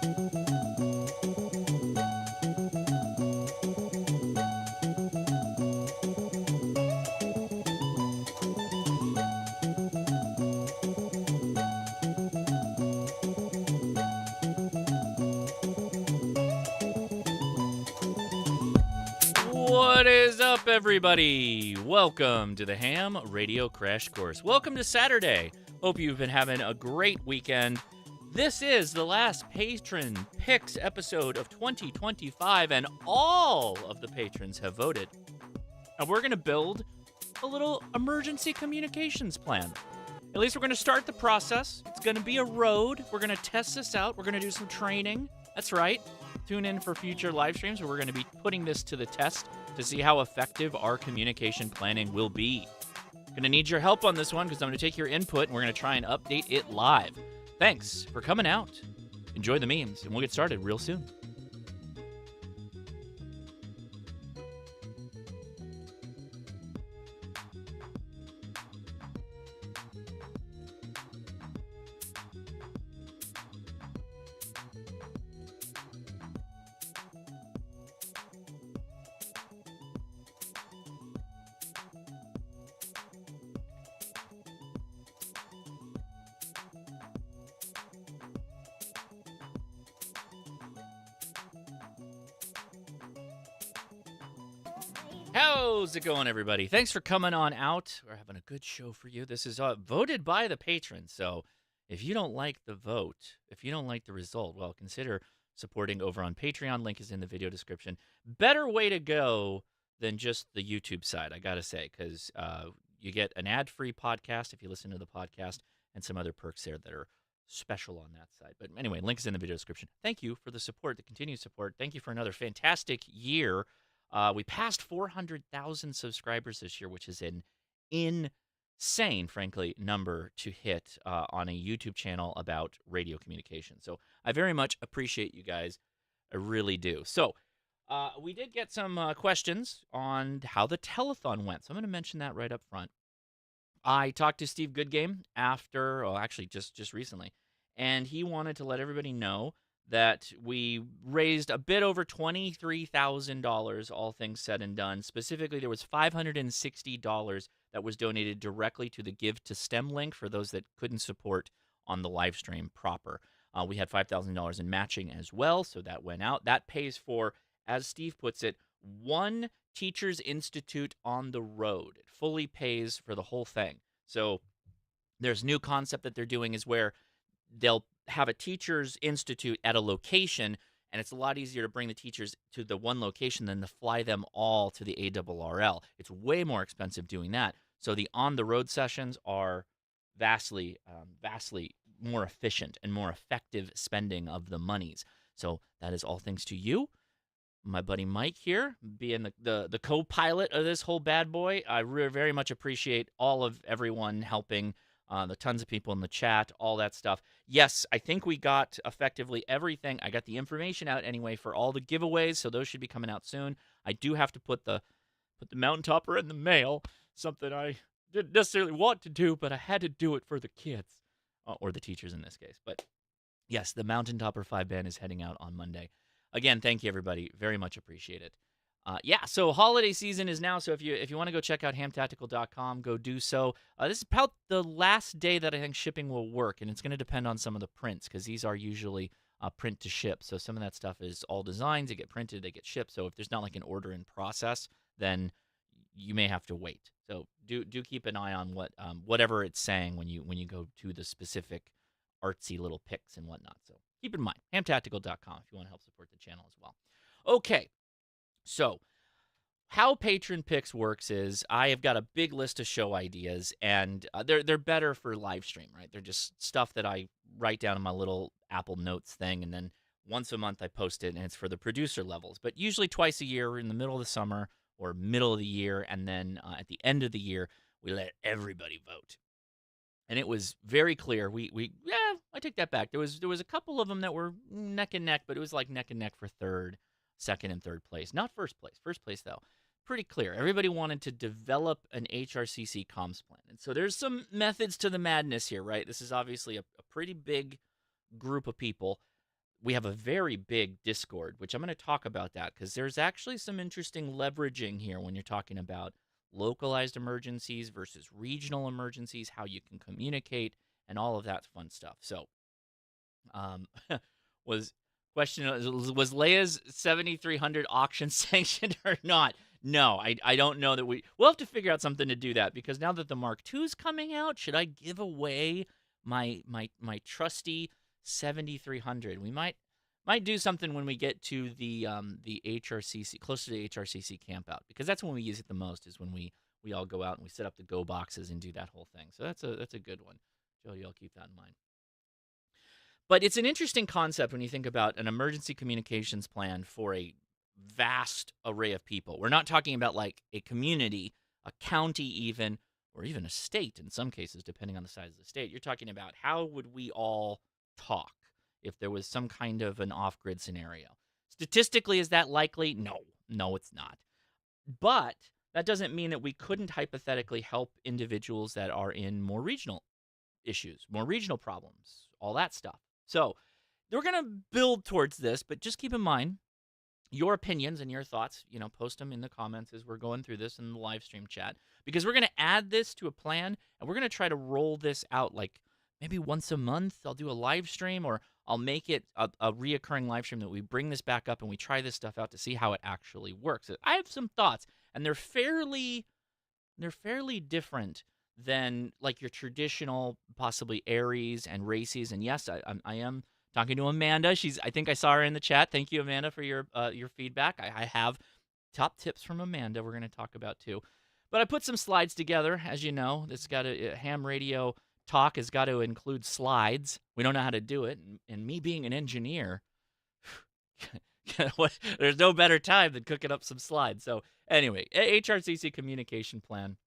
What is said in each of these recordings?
What is up, everybody? Welcome to the Ham Radio Crash Course. Welcome to Saturday. Hope you've been having a great weekend. This is the last Patron Picks episode of 2025, and all of the patrons have voted. And we're going to build a little emergency communications plan. At least we're going to start the process. It's going to be a road. We're going to test this out. We're going to do some training. That's right. Tune in for future live streams where we're going to be putting this to the test to see how effective our communication planning will be. Going to need your help on this one because I'm going to take your input and we're going to try and update it live. Thanks for coming out. Enjoy the memes, and we'll get started real soon. How's it going, everybody? Thanks for coming on out. We're having a good show for you. This is voted by the patrons, so if you don't like the vote, if you don't like the result, well, consider supporting over on Patreon. Link is in the video description. Better way to go than just the YouTube side, I gotta say, because you get an ad-free podcast if you listen to the podcast and some other perks there that are special on that side. But anyway, link is in the video description. Thank you for the support, the continued support. Thank you for another fantastic year. We passed 400,000 subscribers this year, which is an insane, frankly, number to hit on a YouTube channel about radio communication. So I very much appreciate you guys. I really do. So we did get some questions on how the telethon went. So I'm going to mention that right up front. I talked to Steve Goodgame after, actually just recently, and he wanted to let everybody know that we raised a bit over $23,000, all things said and done. Specifically, there was $560 that was donated directly to the Give to STEM link for those that couldn't support on the live stream proper. We had $5,000 in matching as well, so that went out. That pays for, as Steve puts it, one Teachers Institute on the road. It fully pays for the whole thing. So there's a new concept that they're doing is where they'll have a Teachers Institute at a location, and it's a lot easier to bring the teachers to the one location than to fly them all to the ARRL. It's way more expensive doing that. So the on-the-road sessions are vastly more efficient and more effective spending of the monies. So that is all thanks to you. My buddy Mike here, being the co-pilot of this whole bad boy. I very much appreciate all of everyone helping, the tons of people in the chat, all that stuff. Yes, I think we got effectively everything. I got the information out anyway for all the giveaways, so those should be coming out soon. I do have to put the mountain topper in the mail, something I didn't necessarily want to do, but I had to do it for the kids, or the teachers in this case. But yes, the mountain topper 5-band is heading out on Monday. Again, thank you, everybody. Very much appreciate it. So holiday season is now, so if you want to go check out hamtactical.com, go do so. This is about the last day that I think shipping will work, and it's going to depend on some of the prints because these are usually print to ship. So some of that stuff is all designs. They get printed, they get shipped. So if there's not like an order in process, then you may have to wait. So do keep an eye on whatever it's saying when you go to the specific artsy little pics and whatnot. So keep in mind, hamtactical.com if you want to help support the channel as well. Okay. So how Patron Picks works is I have got a big list of show ideas, and they're better for live stream, right? They're just stuff that I write down in my little Apple Notes thing, and then once a month I post it, and it's for the producer levels. But usually twice a year in the middle of the summer or middle of the year, and then at the end of the year, we let everybody vote. And it was very clear. I take that back. There was a couple of them that were neck and neck, but it was like neck and neck for second and third place. Not first place. First place, though, pretty clear. Everybody wanted to develop an HRCC comms plan. And so there's some methods to the madness here, right? This is obviously a pretty big group of people. we have a very big Discord, which I'm going to talk about that because there's actually some interesting leveraging here when you're talking about localized emergencies versus regional emergencies, how you can communicate, and all of that fun stuff. So, um, was was Leia's 7300 auction sanctioned or not? No, I don't know that we'll have to figure out something to do that because now that the Mark II's coming out, should I give away my trusty 7300? We might do something when we get to the HRCC, close to the HRCC camp out, because that's when we use it the most, is when we all go out and we set up the go boxes and do that whole thing. So that's a good one. Jody, I'll keep that in mind. But it's an interesting concept when you think about an emergency communications plan for a vast array of people. We're not talking about like a community, a county even, or even a state in some cases, depending on the size of the state. You're talking about how would we all talk if there was some kind of an off-grid scenario. Statistically, is that likely? No, it's not. But that doesn't mean that we couldn't hypothetically help individuals that are in more regional issues, more regional problems, all that stuff. So we're going to build towards this, but just keep in mind your opinions and your thoughts, post them in the comments as we're going through this in the live stream chat, because we're going to add this to a plan and we're going to try to roll this out like maybe once a month. I'll do a live stream, or I'll make it a reoccurring live stream that we bring this back up and we try this stuff out to see how it actually works. I have some thoughts, and they're fairly different than like your traditional, possibly Aries and Races. And yes, I am talking to Amanda. I think I saw her in the chat. Thank you, Amanda, for your feedback. I have top tips from Amanda we're going to talk about too. But I put some slides together. As you know, this got a ham radio talk has got to include slides. We don't know how to do it. And me being an engineer, there's no better time than cooking up some slides. So anyway, HRCC Communication Plan.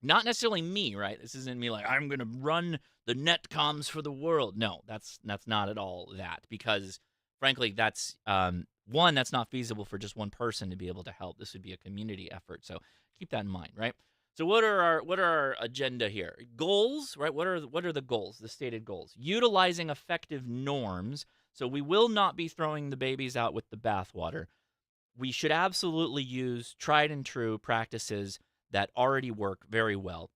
Not necessarily me, right? This isn't me like, I'm going to run the net comms for the world. No, that's not at all that, because frankly, that's that's not feasible for just one person to be able to help. This would be a community effort. So keep that in mind, right? So what are our agenda here? Goals, right? What are the goals, the stated goals? Utilizing effective norms. So we will not be throwing the babies out with the bathwater. We should absolutely use tried and true practices that already work very well.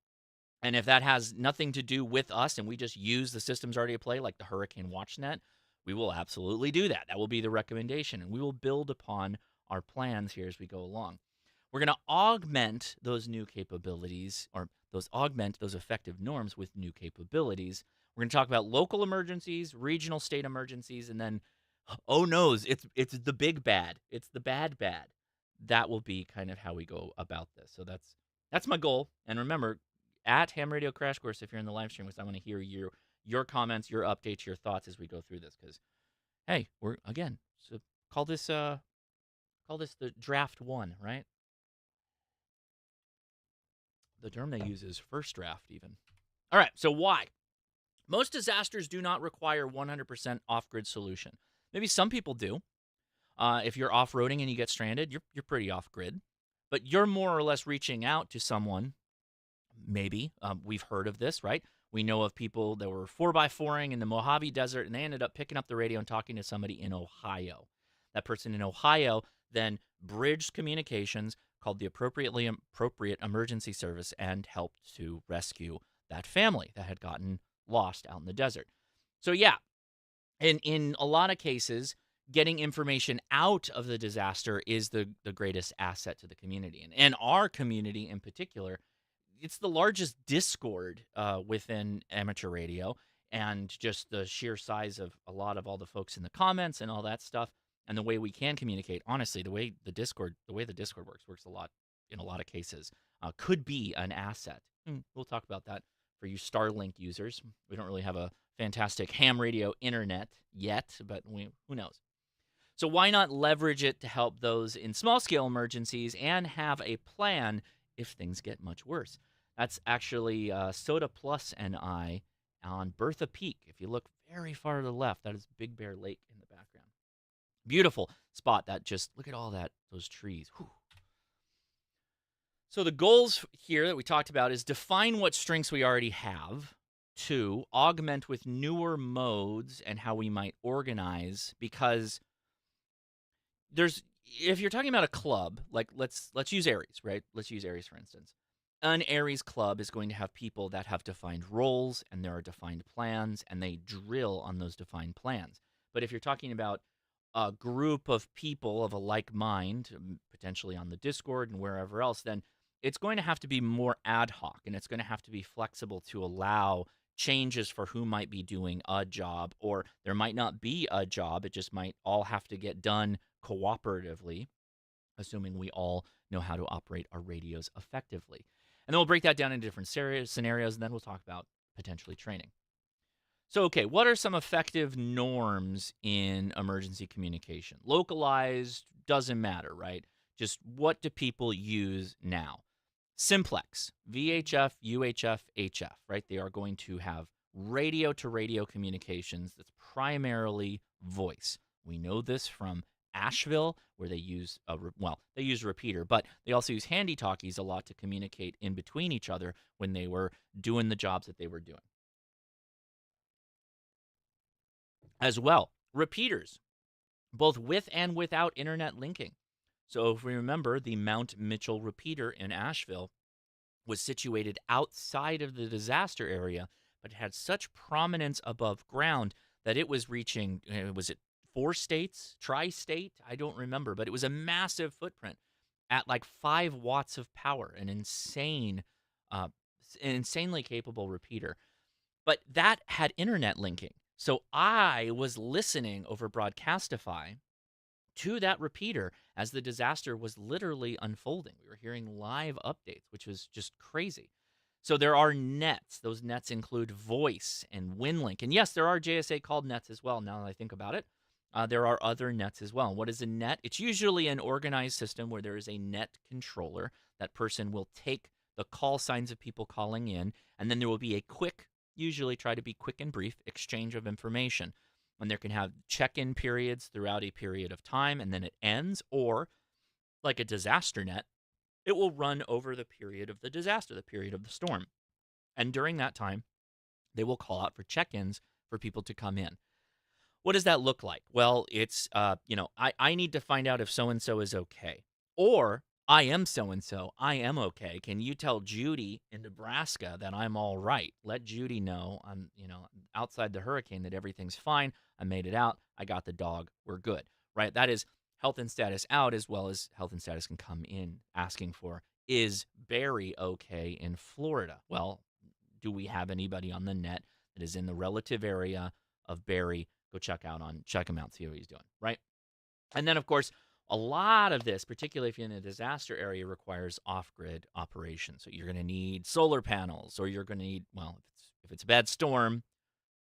And if that has nothing to do with us and we just use the systems already at play, like the Hurricane WatchNet, we will absolutely do that. That will be the recommendation, and we will build upon our plans here as we go along. We're going to augment those new capabilities, or augment those effective norms with new capabilities. We're going to talk about local emergencies, regional state emergencies, and then, oh noes, it's the big bad. It's the bad. That will be kind of how we go about this. So that's my goal. And remember, at Ham Radio Crash Course, if you're in the live stream, because I want to hear your comments, your updates, your thoughts as we go through this. Because, hey, we're again, so call this the draft one, right? The term they use is first draft, even. All right. So why? Most disasters do not require 100% off-grid solution. Maybe some people do. If you're off-roading and you get stranded, you're pretty off-grid. But you're more or less reaching out to someone. Maybe. We've heard of this, right? We know of people that were 4x4ing in the Mojave Desert, and they ended up picking up the radio and talking to somebody in Ohio. That person in Ohio then bridged communications, called the appropriate emergency service, and helped to rescue that family that had gotten lost out in the desert. So yeah, and in a lot of cases, getting information out of the disaster is the greatest asset to the community. And our community in particular, it's the largest Discord within amateur radio, and just the sheer size of a lot of all the folks in the comments and all that stuff, and the way we can communicate. Honestly, the way the Discord works a lot in a lot of cases, could be an asset. We'll talk about that for you Starlink users. We don't really have a fantastic ham radio internet yet, but who knows? So why not leverage it to help those in small-scale emergencies and have a plan if things get much worse? That's actually Soda Plus and I on Bertha Peak. If you look very far to the left, that is Big Bear Lake in the background. Beautiful spot. Look at all those trees. Whew. So the goals here that we talked about is define what strengths we already have to augment with newer modes and how we might organize, because if you're talking about a club, like let's use Aries, right? Let's use Aries for instance. An Aries club is going to have people that have defined roles, and there are defined plans, and they drill on those defined plans. But if you're talking about a group of people of a like mind, potentially on the Discord and wherever else, then it's going to have to be more ad hoc, and it's going to have to be flexible to allow changes for who might be doing a job, or there might not be a job. It just might all have to get done cooperatively, assuming we all know how to operate our radios effectively. And then we'll break that down into different scenarios, and then we'll talk about potentially training. So, okay, what are some effective norms in emergency communication? Localized, doesn't matter, right? Just what do people use now? Simplex, VHF, UHF, HF, right? They are going to have radio-to-radio communications that's primarily voice. We know this from Asheville, where they use they use a repeater, but they also use handy-talkies a lot to communicate in between each other when they were doing the jobs that they were doing. As well, repeaters, both with and without internet linking. So if we remember, the Mount Mitchell repeater in Asheville was situated outside of the disaster area, but had such prominence above ground that it was reaching, was it 4 states, tri-state? I don't remember, but it was a massive footprint at like 5 watts of power, an insanely capable repeater. But that had internet linking. So I was listening over Broadcastify to that repeater as the disaster was literally unfolding. We were hearing live updates, which was just crazy. So there are nets. Those nets include voice and WinLink. And yes, there are JSA called nets as well, now that I think about it. There are other nets as well. What is a net? It's usually an organized system where there is a net controller. That person will take the call signs of people calling in, and then there will be a quick, usually try to be quick and brief, exchange of information. And there can have check-in periods throughout a period of time, and then it ends. Or, like a disaster net, it will run over the period of the disaster, the period of the storm. And during that time, they will call out for check-ins for people to come in. What does that look like? Well, it's, I need to find out if so-and-so is okay. Or, I am so-and-so, I am okay. Can you tell Judy in Nebraska that I'm all right? Let Judy know I'm, outside the hurricane, that everything's fine. I made it out. I got the dog. We're good, right? That is health and status out, as well as health and status can come in asking for, is Barry okay in Florida? Well, do we have anybody on the net that is in the relative area of Barry? Go check him out, see how he's doing, right? And then, of course, a lot of this, particularly if you're in a disaster area, requires off-grid operation. So you're going to need solar panels, or you're going to need, if it's a bad storm,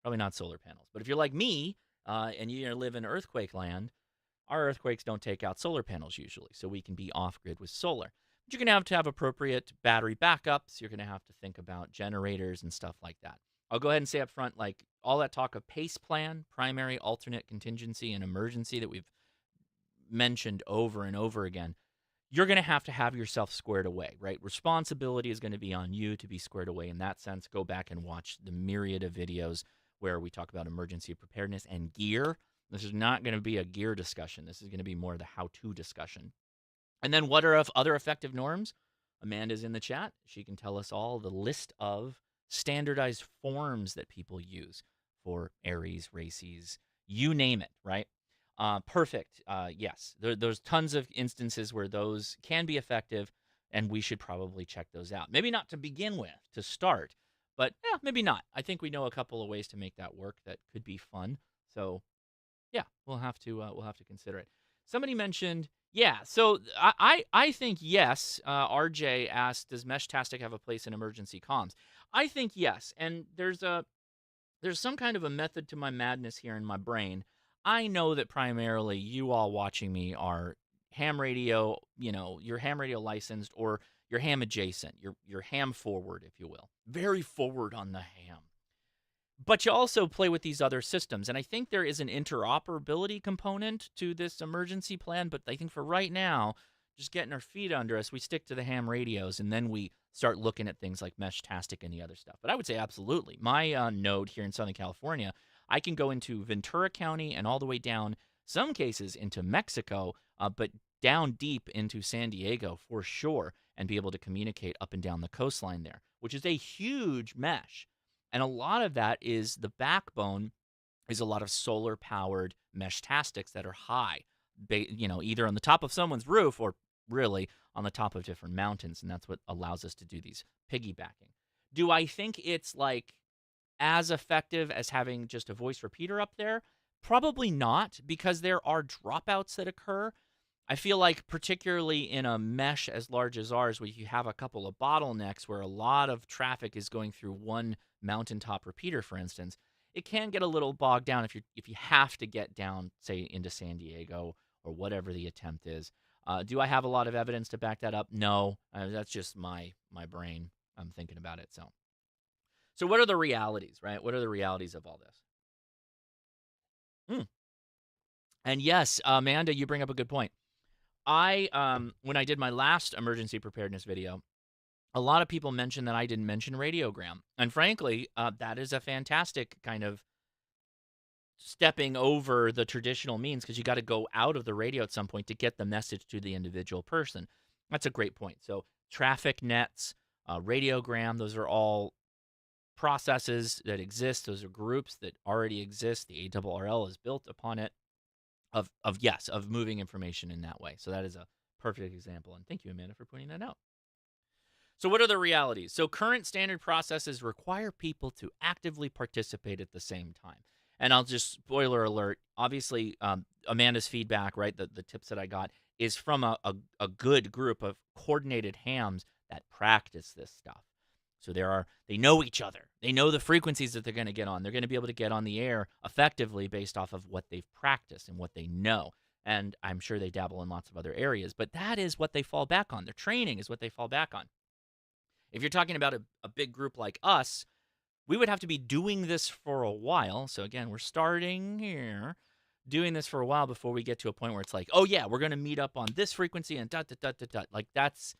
probably not solar panels. But if you're like me and you live in earthquake land, our earthquakes don't take out solar panels usually, so we can be off-grid with solar. But you're going to have appropriate battery backups. You're going to have to think about generators and stuff like that. I'll go ahead and say up front, like all that talk of PACE plan, primary, alternate, contingency, and emergency that we've mentioned over and over again, you're going to have yourself squared away, right? Responsibility is going to be on you to be squared away in that sense. Go back and watch the myriad of videos where we talk about emergency preparedness and gear. This is not going to be a gear discussion. This is going to be more the how-to discussion. And then what are other effective norms? Amanda's in the chat. She can tell us all the list of standardized forms that people use for Aries, RACES, you name it, right? Perfect. Yes, there's tons of instances where those can be effective, and we should probably check those out. Maybe not to begin with, to start, but maybe not. I think we know a couple of ways to make that work that could be fun. So, yeah, we'll have to consider it. Somebody mentioned, so I think yes. RJ asked, does Meshtastic have a place in emergency comms? I think yes, and there's some kind of a method to my madness here in my brain. I know that primarily you all watching me are ham radio, you're ham radio licensed, or you're ham adjacent, you're ham forward, if you will. Very forward on the ham. But you also play with these other systems, and I think there is an interoperability component to this emergency plan, but I think for right now, just getting our feet under us, we stick to the ham radios, and then we start looking at things like Meshtastic and the other stuff. But I would say absolutely. My node here in Southern California, I can go into Ventura County and all the way down, some cases into Mexico, but down deep into San Diego for sure, and be able to communicate up and down the coastline there, which is a huge mesh. And a lot of that is the backbone is a lot of solar-powered Meshtastics that are high, either on the top of someone's roof or really on the top of different mountains, and that's what allows us to do these piggybacking. Do I think it's like as effective as having just a voice repeater up there? Probably not, because there are dropouts that occur. I feel like particularly in a mesh as large as ours, where you have a couple of bottlenecks where a lot of traffic is going through one mountaintop repeater, for instance, it can get a little bogged down if you have to get down, say, into San Diego or whatever the attempt is. Do I have a lot of evidence to back that up? No, that's just my brain. I'm thinking about it. So what are the realities, right? What are the realities of all this? And yes, Amanda, you bring up a good point. When I did my last emergency preparedness video, a lot of people mentioned that I didn't mention radiogram. And frankly, that is a fantastic kind of stepping over the traditional means, because you got to go out of the radio at some point to get the message to the individual person. That's a great point. So traffic nets, radiogram, those are all processes that exist. Those are groups that already exist. The ARRL is built upon it of moving information in that way. So that is a perfect example. And thank you, Amanda, for pointing that out. So what are the realities? So current standard processes require people to actively participate at the same time. And I'll just, spoiler alert, obviously Amanda's feedback, right, the tips that I got, is from a good group of coordinated hams that practice this stuff. So they know each other. They know the frequencies that they're going to get on. They're going to be able to get on the air effectively based off of what they've practiced and what they know. And I'm sure they dabble in lots of other areas, but that is what they fall back on. Their training is what they fall back on. If you're talking about a big group like us, we would have to be doing this for a while. So again, we're starting here, doing this for a while before we get to a point where it's like, oh yeah, we're going to meet up on this frequency and dot, dot, dot, dot, dot. Like that's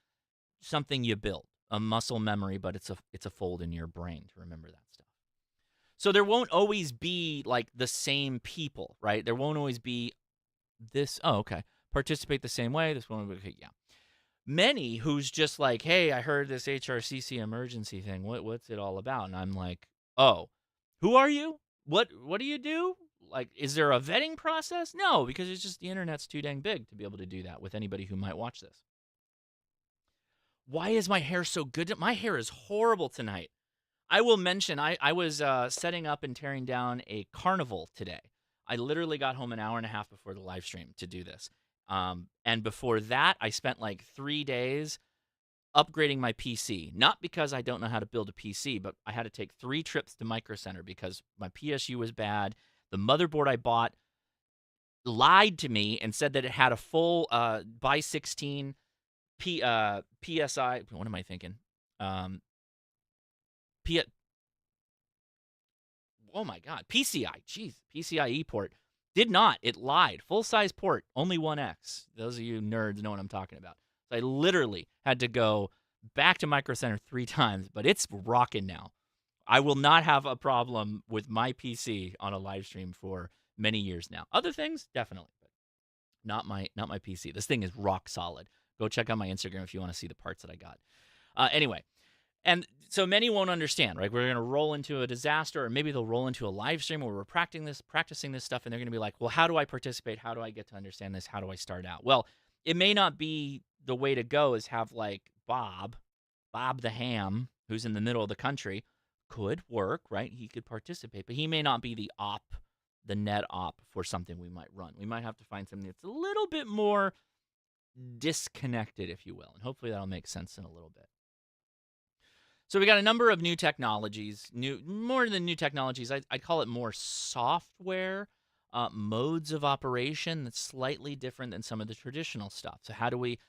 something you build, a muscle memory, but it's a fold in your brain to remember that stuff. So there won't always be like the same people, right? There won't always be this, oh, okay, participate the same way. This one, okay, yeah. Many who's just like, hey, I heard this HRCC emergency thing. What's it all about? And I'm like, oh, who are you? What do you do? Like, is there a vetting process? No, because it's just the internet's too dang big to be able to do that with anybody who might watch this. Why is my hair so good? My hair is horrible tonight. I will mention, I was setting up and tearing down a carnival today. I literally got home an hour and a half before the live stream to do this. And before that, I spent like 3 days upgrading my PC. Not because I don't know how to build a PC, but I had to take 3 trips to Micro Center because my PSU was bad. The motherboard I bought lied to me and said that it had a full by 16 PSI. What am I thinking? Oh my God, PCI. Jeez, PCIe port. Did not. It lied. Full-size port, only 1X. Those of you nerds know what I'm talking about. So I literally had to go back to Micro Center 3 times, but it's rocking now. I will not have a problem with my PC on a live stream for many years now. Other things, definitely, but not my PC. This thing is rock solid. Go check out my Instagram if you want to see the parts that I got. Anyway, and so many won't understand, right? We're going to roll into a disaster, or maybe they'll roll into a live stream where we're practicing this stuff, and they're going to be like, well, how do I participate? How do I get to understand this? How do I start out? Well, it may not be the way to go is have like Bob the ham, who's in the middle of the country, could work, right? He could participate, but he may not be the net op for something we might run. We might have to find something that's a little bit more disconnected, if you will, and hopefully that'll make sense in a little bit. So we got a number of new technologies, more than new technologies. I call it more software modes of operation that's slightly different than some of the traditional stuff. So how do we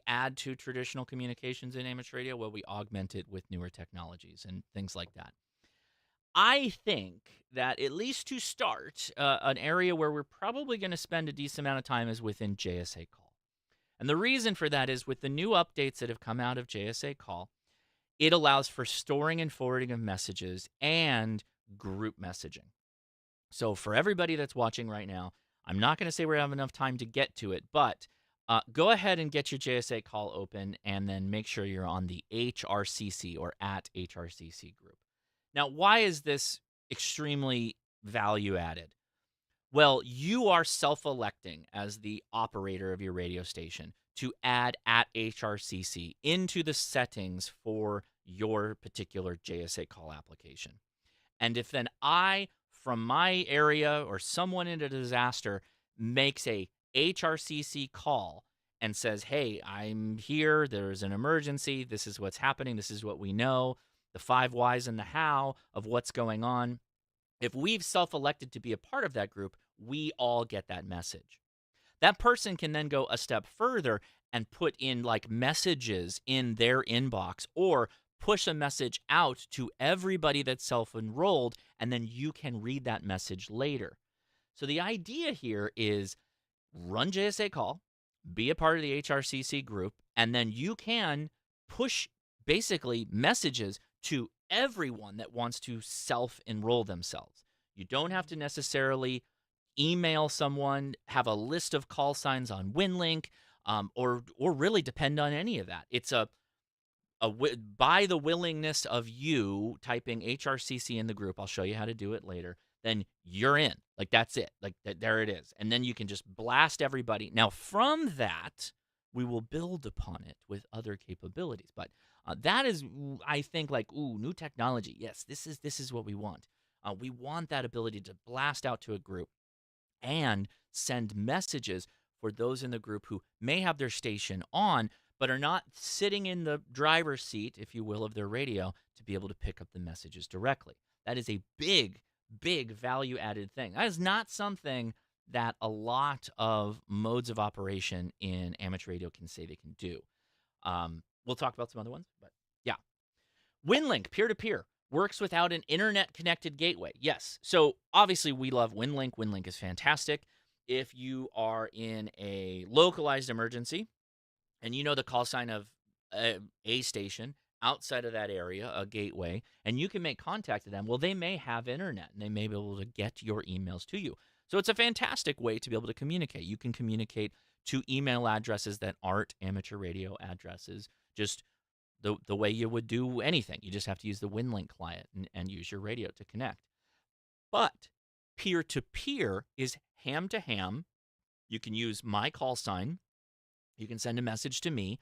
add to traditional communications in amateur radio? Well, we augment it with newer technologies and things like that. I think that at least to start, an area where we're probably going to spend a decent amount of time is within JSA call. And the reason for that is with the new updates that have come out of JSA Call, it allows for storing and forwarding of messages and group messaging. So for everybody that's watching right now, I'm not going to say we have enough time to get to it, but go ahead and get your JSA Call open and then make sure you're on the HRCC or at HRCC group. Now, why is this extremely value added? Well, you are self-electing as the operator of your radio station to add at HRCC into the settings for your particular JSA Call application. And if then I, from my area or someone in a disaster, makes a HRCC call and says, hey, I'm here, there's an emergency, this is what's happening, this is what we know, the 5 whys and the how of what's going on. If we've self-elected to be a part of that group, we all get that message. That person can then go a step further and put in like messages in their inbox or push a message out to everybody that's self-enrolled, and then you can read that message later. So the idea here is run JSA Call, be a part of the HRCC group, and then you can push basically messages to everyone that wants to self-enroll themselves. You don't have to necessarily email someone, have a list of call signs on WinLink, or really depend on any of that. It's by the willingness of you typing HRCC in the group. I'll show you how to do it later. Then you're in. Like, that's it. Like, there it is. And then you can just blast everybody. Now, from that, we will build upon it with other capabilities. But that is, I think, like, ooh, new technology. Yes, this is what we want. We want that ability to blast out to a group and send messages for those in the group who may have their station on, but are not sitting in the driver's seat, if you will, of their radio to be able to pick up the messages directly. That is a big, big value-added thing. That is not something that a lot of modes of operation in amateur radio can say they can do. We'll talk about some other ones, but yeah. WinLink, peer-to-peer, works without an internet-connected gateway. Yes, so obviously we love WinLink. WinLink is fantastic. If you are in a localized emergency, and you know the call sign of a station outside of that area, a gateway, and you can make contact with them, well, they may have internet, and they may be able to get your emails to you. So it's a fantastic way to be able to communicate. You can communicate to email addresses that aren't amateur radio addresses, just the way you would do anything. You just have to use the WinLink client and use your radio to connect. But peer-to-peer is ham-to-ham. You can use my call sign. You can send a message to me.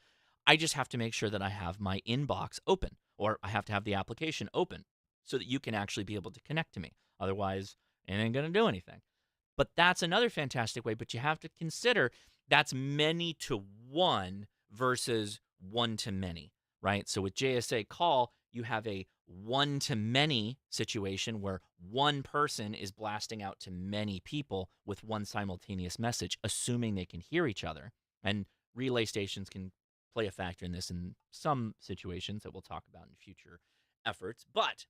I just have to make sure that I have my inbox open, or I have to have the application open so that you can actually be able to connect to me. Otherwise, it ain't going to do anything. But that's another fantastic way, but you have to consider that's many to one versus one to many, right? So with JSA Call, you have a one-to-many situation where one person is blasting out to many people with one simultaneous message, assuming they can hear each other. And relay stations can play a factor in this in some situations that we'll talk about in future efforts. But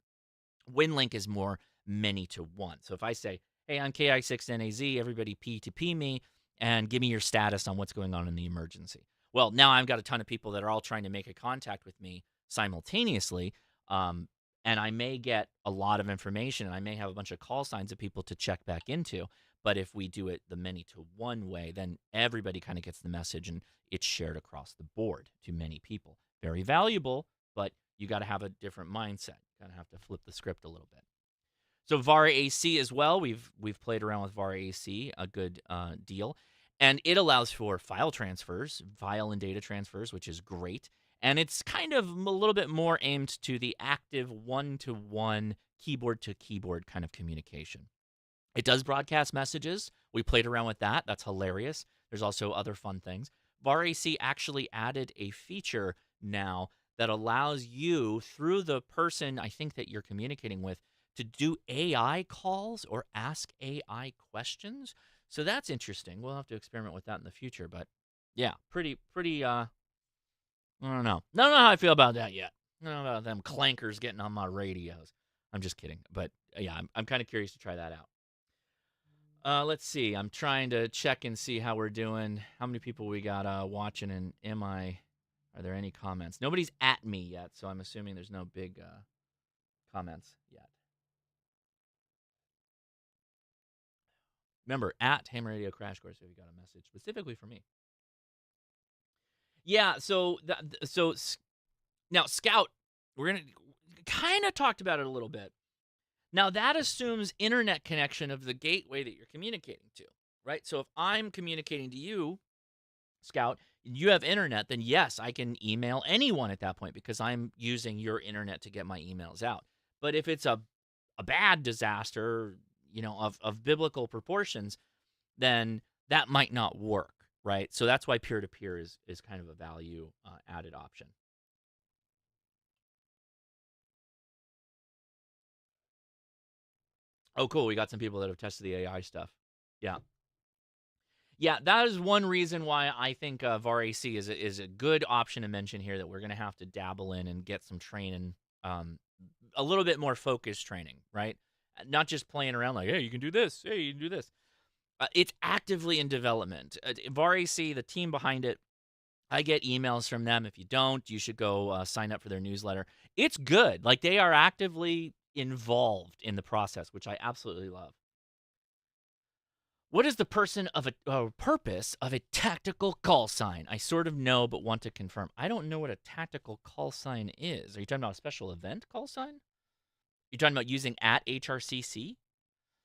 WinLink is more many to one. So if I say, hey, I'm KI6NAZ, everybody P2P me, and give me your status on what's going on in the emergency. Well, now I've got a ton of people that are all trying to make a contact with me simultaneously, and I may get a lot of information, and I may have a bunch of call signs of people to check back into. But if we do it the many to one way, then everybody kind of gets the message, and it's shared across the board to many people. Very valuable, but you got to have a different mindset. Kind of have to flip the script a little bit. So VARA AC as well. We've played around with VARA AC a good deal. And it allows for file transfers, file and data transfers, which is great. And it's kind of a little bit more aimed to the active one-to-one, keyboard-to-keyboard kind of communication. It does broadcast messages. We played around with that. That's hilarious. There's also other fun things. VARA AC actually added a feature now that allows you, through the person I think that you're communicating with, to do AI calls or ask AI questions. So that's interesting. We'll have to experiment with that in the future. But yeah, pretty, I don't know. I don't know how I feel about that yet. I don't know about them clankers getting on my radios. I'm just kidding. But yeah, I'm kind of curious to try that out. Let's see. I'm trying to check and see how we're doing. How many people we got watching, and are there any comments? Nobody's at me yet, so I'm assuming there's no big comments yet. Remember, at Ham Radio Crash Course if you got a message specifically for me. Yeah, now Scout, we're going to kind of talked about it a little bit. Now, that assumes internet connection of the gateway that you're communicating to, right? So if I'm communicating to you, Scout, and you have internet, then yes, I can email anyone at that point because I'm using your internet to get my emails out. But if it's a bad disaster, of biblical proportions, then that might not work, right? So that's why peer-to-peer is kind of a value added option. Oh, cool. We got some people that have tested the AI stuff. Yeah. Yeah, that is one reason why I think VAR-AC is a good option to mention here that we're going to have to dabble in and get some training, a little bit more focused training, right? Not just playing around like, hey, you can do this. Hey, you can do this. It's actively in development. VAR-AC, the team behind it, I get emails from them. If you don't, you should go sign up for their newsletter. It's good. Like, they are actively involved in the process, which I absolutely love. What is the purpose of a tactical call sign? I sort of know, but want to confirm. I don't know what a tactical call sign is. Are you talking about a special event call sign? You're talking about using at HRCC?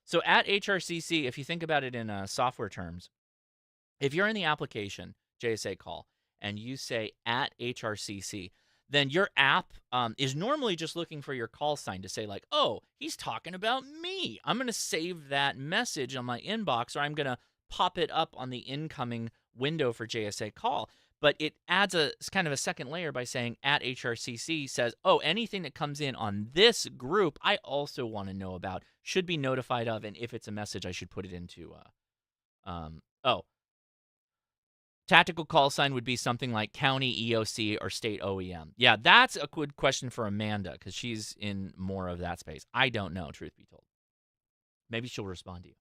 So at HRCC, if you think about it in software terms, if you're in the application, JSA call, and you say at HRCC, then your app is normally just looking for your call sign to say like, oh, he's talking about me. I'm going to save that message on my inbox, or I'm going to pop it up on the incoming window for JSA call. But it adds a kind of a second layer by saying at HRCC says, oh, anything that comes in on this group, I also want to know about, should be notified of, and if it's a message, I should put it into tactical call sign would be something like county EOC or state OEM. Yeah, that's a good question for Amanda because she's in more of that space. I don't know, truth be told. Maybe she'll respond to you.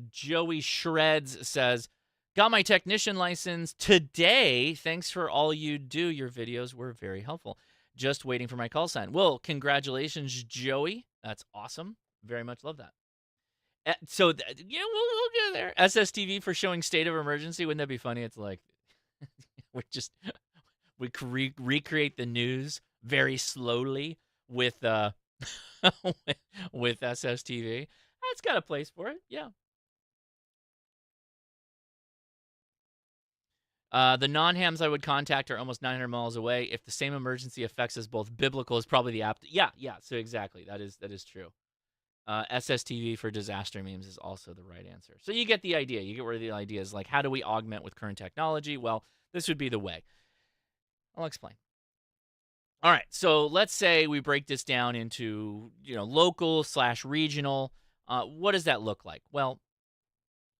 Joey Shreds says, got my technician license today. Thanks for all you do. Your videos were very helpful. Just waiting for my call sign. Well, congratulations, Joey. That's awesome. Very much love that. So, we'll get there. SSTV for showing state of emergency. Wouldn't that be funny? It's like, we recreate the news very slowly with with SSTV. That's got a place for it. Yeah. The non-hams I would contact are almost 900 miles away. If the same emergency affects us both, biblical is probably the app. Yeah. So exactly, that is true. SSTV for disaster memes is also the right answer. So you get the idea. You get where the idea is like, how do we augment with current technology? Well, this would be the way. I'll explain. All right. So let's say we break this down into, local/regional. What does that look like? Well,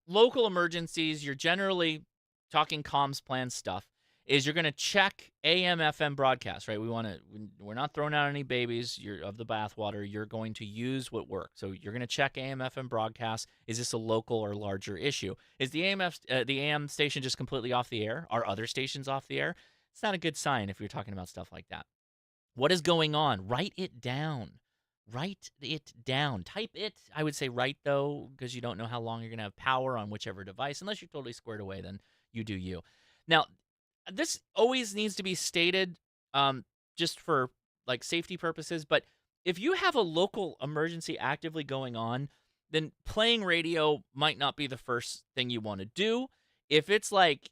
local emergencies, you're generally talking comms plan stuff, is you're going to check AM, FM broadcasts, right? We're not throwing out any babies of the bathwater. You're going to use what works. So you're going to check AM, FM broadcasts. Is this a local or larger issue? Is the AM station just completely off the air? Are other stations off the air? It's not a good sign if you're talking about stuff like that. What is going on? Write it down. Write it down. Type it. I would say write, though, because you don't know how long you're going to have power on whichever device. Unless you're totally squared away, then you do you. Now, this always needs to be stated just for like safety purposes, but if you have a local emergency actively going on, then playing radio might not be the first thing you want to do. If it's like,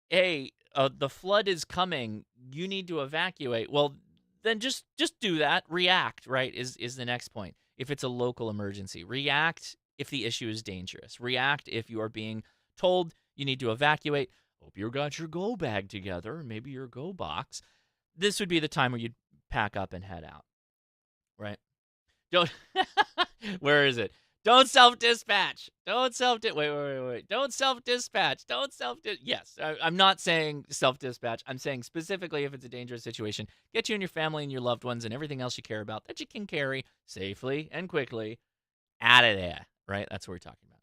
hey, the flood is coming, you need to evacuate, well, then just do that. React, right, is the next point. If it's a local emergency, react if the issue is dangerous. React if you are being told you need to evacuate. Hope you got your go bag together, maybe your go box. This would be the time where you'd pack up and head out, right? Don't. Where is it? Don't self-dispatch. Don't wait. Don't self-dispatch. Yes, I'm not saying self-dispatch. I'm saying specifically if it's a dangerous situation, get you and your family and your loved ones and everything else you care about that you can carry safely and quickly out of there, right? That's what we're talking about.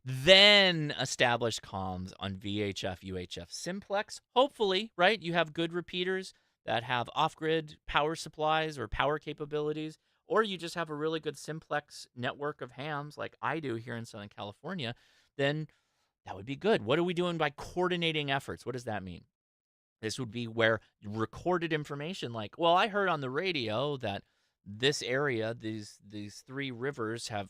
Then establish comms on VHF, UHF simplex. Hopefully, right, you have good repeaters that have off-grid power supplies or power capabilities, or you just have a really good simplex network of hams like I do here in Southern California, then that would be good. What are we doing by coordinating efforts? What does that mean? This would be where recorded information like, well, I heard on the radio that this area, these three rivers have,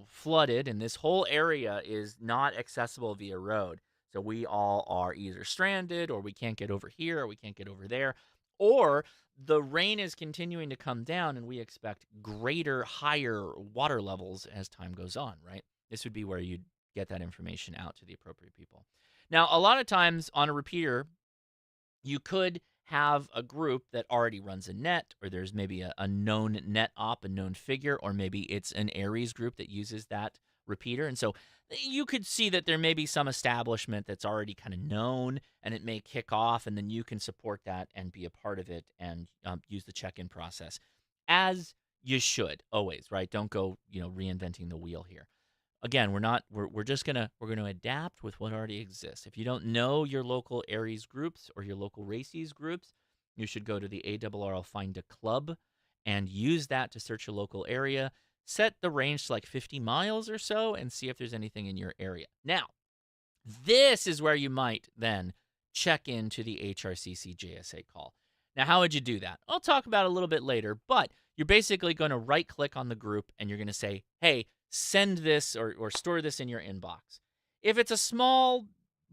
flooded, and this whole area is not accessible via road. So we all are either stranded, or we can't get over here, or we can't get over there, or the rain is continuing to come down, and we expect greater, higher water levels as time goes on, right? This would be where you'd get that information out to the appropriate people. Now, a lot of times on a repeater, you could have a group that already runs a net, or there's maybe a known net op, a known figure, or maybe it's an Aries group that uses that repeater. And so you could see that there may be some establishment that's already kind of known, and it may kick off, and then you can support that and be a part of it and use the check-in process as you should always, right? Don't go, reinventing the wheel here. Again, we're just gonna adapt with what already exists. If you don't know your local Aries groups or your local Races groups, you should go to the ARRL Find a Club and use that to search your local area. Set the range to like 50 miles or so and see if there's anything in your area. Now, this is where you might then check into the HRCC JSA call. Now, how would you do that? I'll talk about it a little bit later, but you're basically going to right-click on the group, and you're going to say, hey, send this or store this in your inbox. If it's a small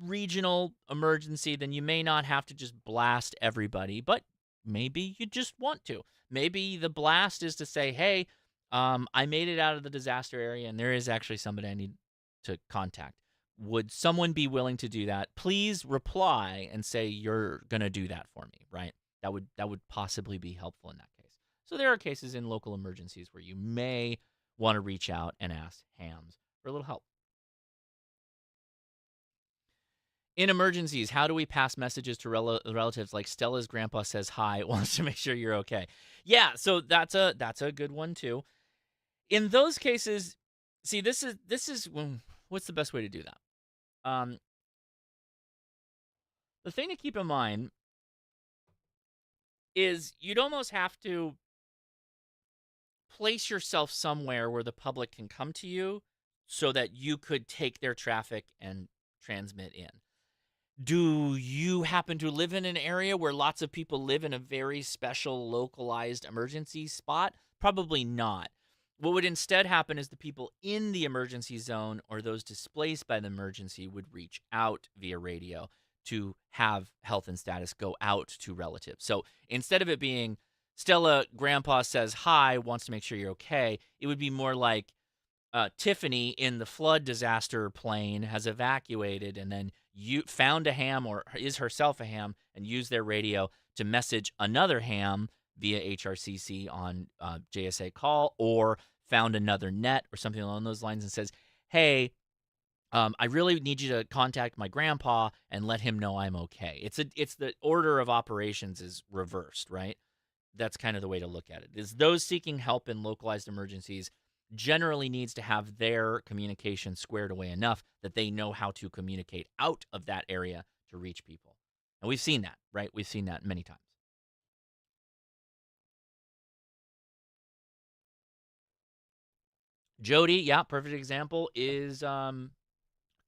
regional emergency, then you may not have to just blast everybody, but maybe you just want to. Maybe the blast is to say, hey, I made it out of the disaster area, and there is actually somebody I need to contact. Would someone be willing to do that? Please reply and say you're going to do that for me, right? That would possibly be helpful in that case. So there are cases in local emergencies where you may want to reach out and ask hams for a little help. In emergencies, how do we pass messages to relatives like Stella's grandpa says hi, wants to make sure you're okay? Yeah, so that's a good one too. In those cases, see, this is when, what's the best way to do that? The thing to keep in mind is you'd almost have to place yourself somewhere where the public can come to you so that you could take their traffic and transmit in. Do you happen to live in an area where lots of people live in a very special localized emergency spot? Probably not. What would instead happen is the people in the emergency zone or those displaced by the emergency would reach out via radio to have health and status go out to relatives. So instead of it being Stella, grandpa says hi, wants to make sure you're okay, it would be more like Tiffany in the flood disaster plane has evacuated, and then you found a ham or is herself a ham and used their radio to message another ham via HRCC on JSA call, or found another net or something along those lines and says, hey, I really need you to contact my grandpa and let him know I'm okay. It's the order of operations is reversed, right? That's kind of the way to look at it. Is those seeking help in localized emergencies generally needs to have their communication squared away enough that they know how to communicate out of that area to reach people. And we've seen that, right? We've seen that many times. Jody, yeah, perfect example is Crestline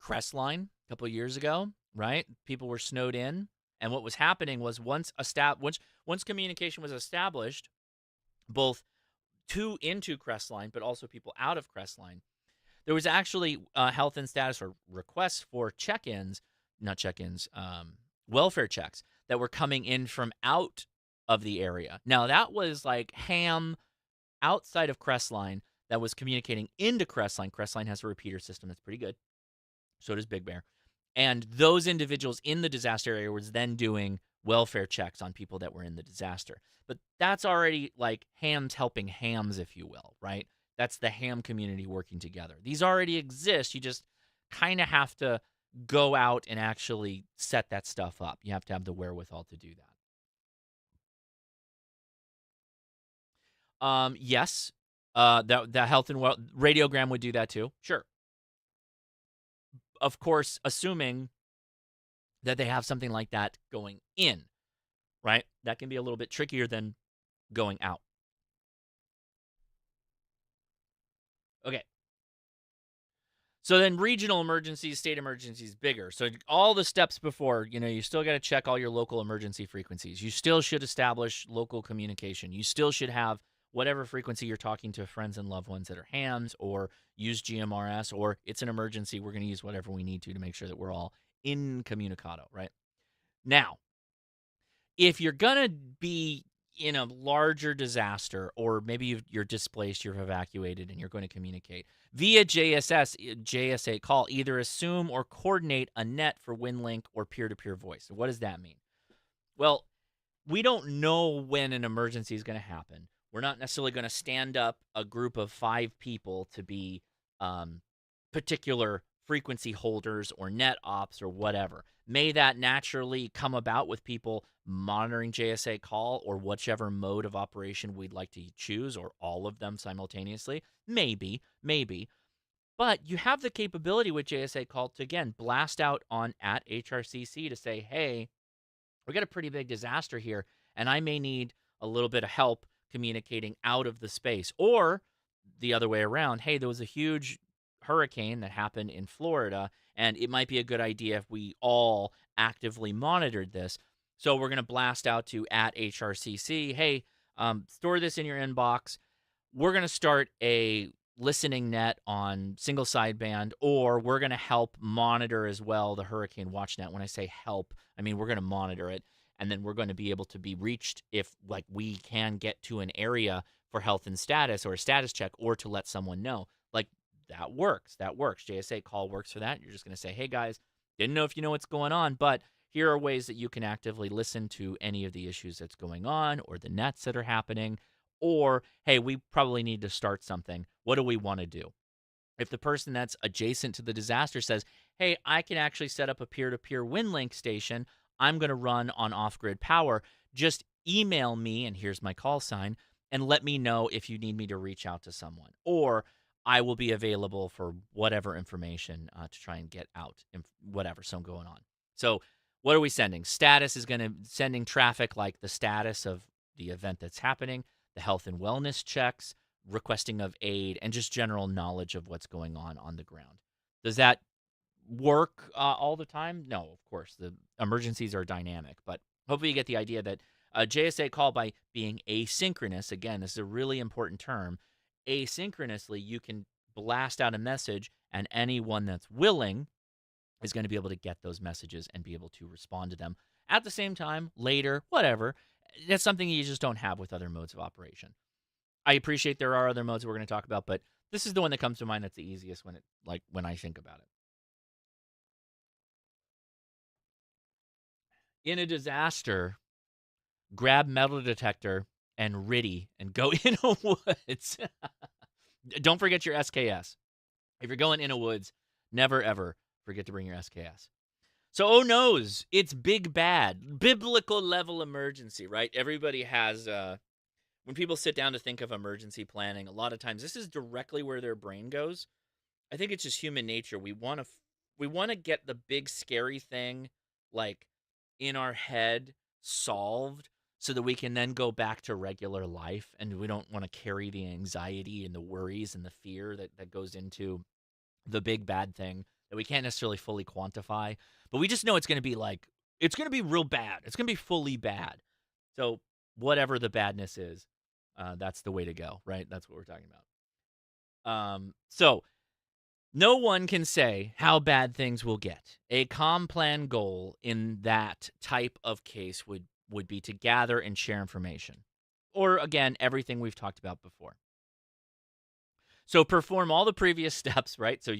a couple of years ago, right? People were snowed in, and what was happening was once communication was established, both into Crestline, but also people out of Crestline, there was actually health and status or requests for check-ins, not check-ins, welfare checks that were coming in from out of the area. Now, that was like ham outside of Crestline that was communicating into Crestline. Crestline has a repeater system that's pretty good. So does Big Bear. And those individuals in the disaster area was then doing welfare checks on people that were in the disaster. But that's already like hams helping hams, if you will, right? That's the ham community working together. These already exist. You just kind of have to go out and actually set that stuff up. You have to have the wherewithal to do that. Yes, That health and well radiogram would do that too. Sure. Of course, assuming that they have something like that going in, right? That can be a little bit trickier than going out. Okay. So then regional emergencies, state emergencies, bigger. So all the steps before, you still got to check all your local emergency frequencies. You still should establish local communication. You still should have whatever frequency you're talking to friends and loved ones that are hams, or use GMRS, or it's an emergency. We're going to use whatever we need to make sure that we're all incommunicado, right? Now, if you're going to be in a larger disaster, or maybe you're displaced, you're evacuated, and you're going to communicate via JSA call, either assume or coordinate a net for WinLink or peer-to-peer voice. So what does that mean? Well, we don't know when an emergency is going to happen. We're not necessarily going to stand up a group of 5 people to be particular frequency holders or net ops or whatever. May that naturally come about with people monitoring JSA call or whichever mode of operation we'd like to choose, or all of them simultaneously? Maybe. But you have the capability with JSA call to, again, blast out on at HRCC to say, hey, we got a pretty big disaster here, and I may need a little bit of help communicating out of the space. Or the other way around, hey, there was a huge hurricane that happened in Florida, and it might be a good idea if we all actively monitored this. So we're going to blast out to at HRCC, hey, store this in your inbox. We're going to start a listening net on single sideband, or we're going to help monitor as well the hurricane watch net. When I say help, I mean we're going to monitor it, and then we're going to be able to be reached if we can get to an area for health and status, or a status check, or to let someone know. That works. JSA call works for that. You're just going to say, hey guys, didn't know if you know what's going on, but here are ways that you can actively listen to any of the issues that's going on, or the nets that are happening. Or, hey, we probably need to start something. What do we want to do? If the person that's adjacent to the disaster says, hey, I can actually set up a peer-to-peer WinLink station, I'm going to run on off-grid power, just email me, and here's my call sign, and let me know if you need me to reach out to someone. Or I will be available for whatever information to try and get out, whatever, so going on. So what are we sending? Status is going to sending traffic like the status of the event that's happening, the health and wellness checks, requesting of aid, and just general knowledge of what's going on the ground. Does that work all the time? No, of course. The emergencies are dynamic, but hopefully you get the idea that a JSA call, by being asynchronous, again, this is a really important term, asynchronously, you can blast out a message, and anyone that's willing is going to be able to get those messages and be able to respond to them at the same time, later, whatever. That's something you just don't have with other modes of operation. I appreciate there are other modes we're going to talk about, but this is the one that comes to mind that's the easiest when I think about it. In a disaster, grab metal detector and RIDI and go in a woods. Don't forget your SKS. If you're going in a woods, never ever forget to bring your SKS. So, oh noes, it's big bad, biblical level emergency, right? Everybody has, when people sit down to think of emergency planning, a lot of times this is directly where their brain goes. I think it's just human nature. We want to get the big scary thing like in our head solved, so that we can then go back to regular life, and we don't want to carry the anxiety and the worries and the fear that goes into the big bad thing that we can't necessarily fully quantify, but we just know it's going to be it's going to be real bad. It's going to be fully bad. So whatever the badness is, that's the way to go, right? That's what we're talking about. So no one can say how bad things will get. A comm plan goal in that type of case would be to gather and share information. Or again, everything we've talked about before. So perform all the previous steps, right? So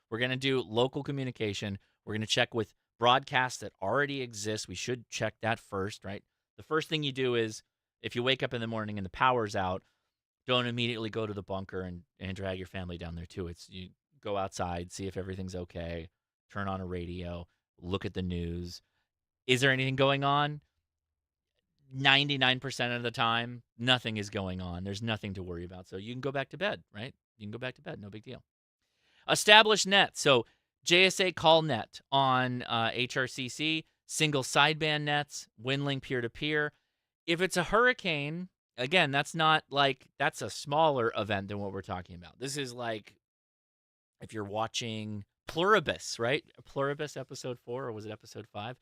we're going to do local communication. We're going to check with broadcasts that already exist. We should check that first, right? The first thing you do is, if you wake up in the morning and the power's out, don't immediately go to the bunker and drag your family down there too. You go outside, see if everything's okay, turn on a radio, look at the news. Is there anything going on? 99% of the time, nothing is going on. There's nothing to worry about. So you can go back to bed, right? You can go back to bed. No big deal. Established net. So JSA call net on HRCC, single sideband nets, WinLink peer-to-peer. If it's a hurricane, again, that's a smaller event than what we're talking about. This is like if you're watching Pluribus, right? Pluribus episode 4, or was it episode 5?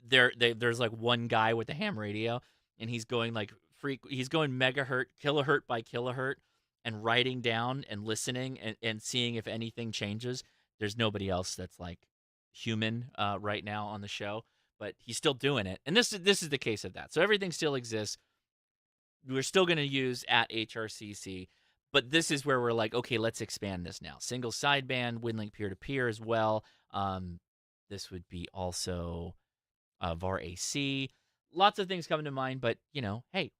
There's like one guy with a ham radio, and he's going he's going megahertz, kilohertz by kilohertz, and writing down and listening and seeing if anything changes. There's nobody else that's like human right now on the show, but he's still doing it. And this is the case of that. So everything still exists. We're still going to use at HRCC, but this is where we're like, okay, let's expand this now. Single sideband, WinLink peer-to-peer as well. This would be also VAR AC. Lots of things come to mind, but hey,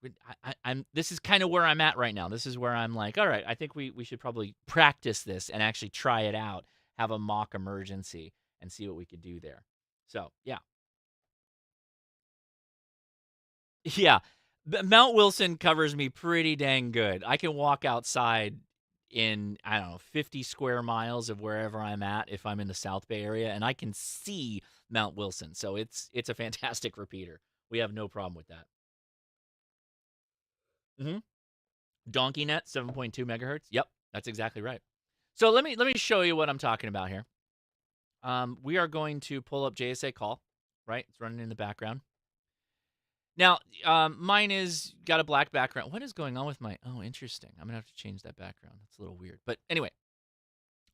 I'm. This is kind of where I'm at right now. This is where I'm like, all right, I think we should probably practice this and actually try it out, have a mock emergency, and see what we could do there. So yeah, yeah. Mount Wilson covers me pretty dang good. I can walk outside in, I don't know, 50 square miles of wherever I'm at if I'm in the South Bay area, and I can see Mount Wilson. So it's a fantastic repeater. We have no problem with that. Mm-hmm. Donkey Net, 7.2 megahertz. Yep, that's exactly right. So let me show you what I'm talking about here. We are going to pull up JSA call, right? It's running in the background. Now, mine is got a black background. What is going on with my... Oh, interesting. I'm going to have to change that background. That's a little weird. But anyway,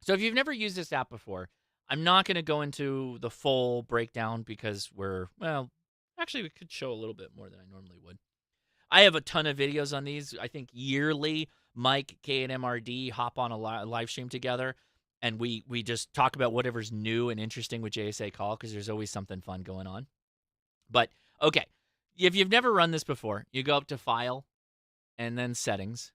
so if you've never used this app before, I'm not going to go into the full breakdown because actually, we could show a little bit more than I normally would. I have a ton of videos on these. I think yearly, Mike, K, and MRD hop on a live stream together, and we just talk about whatever's new and interesting with JSA call because there's always something fun going on. But, okay. If you've never run this before, you go up to File and then Settings,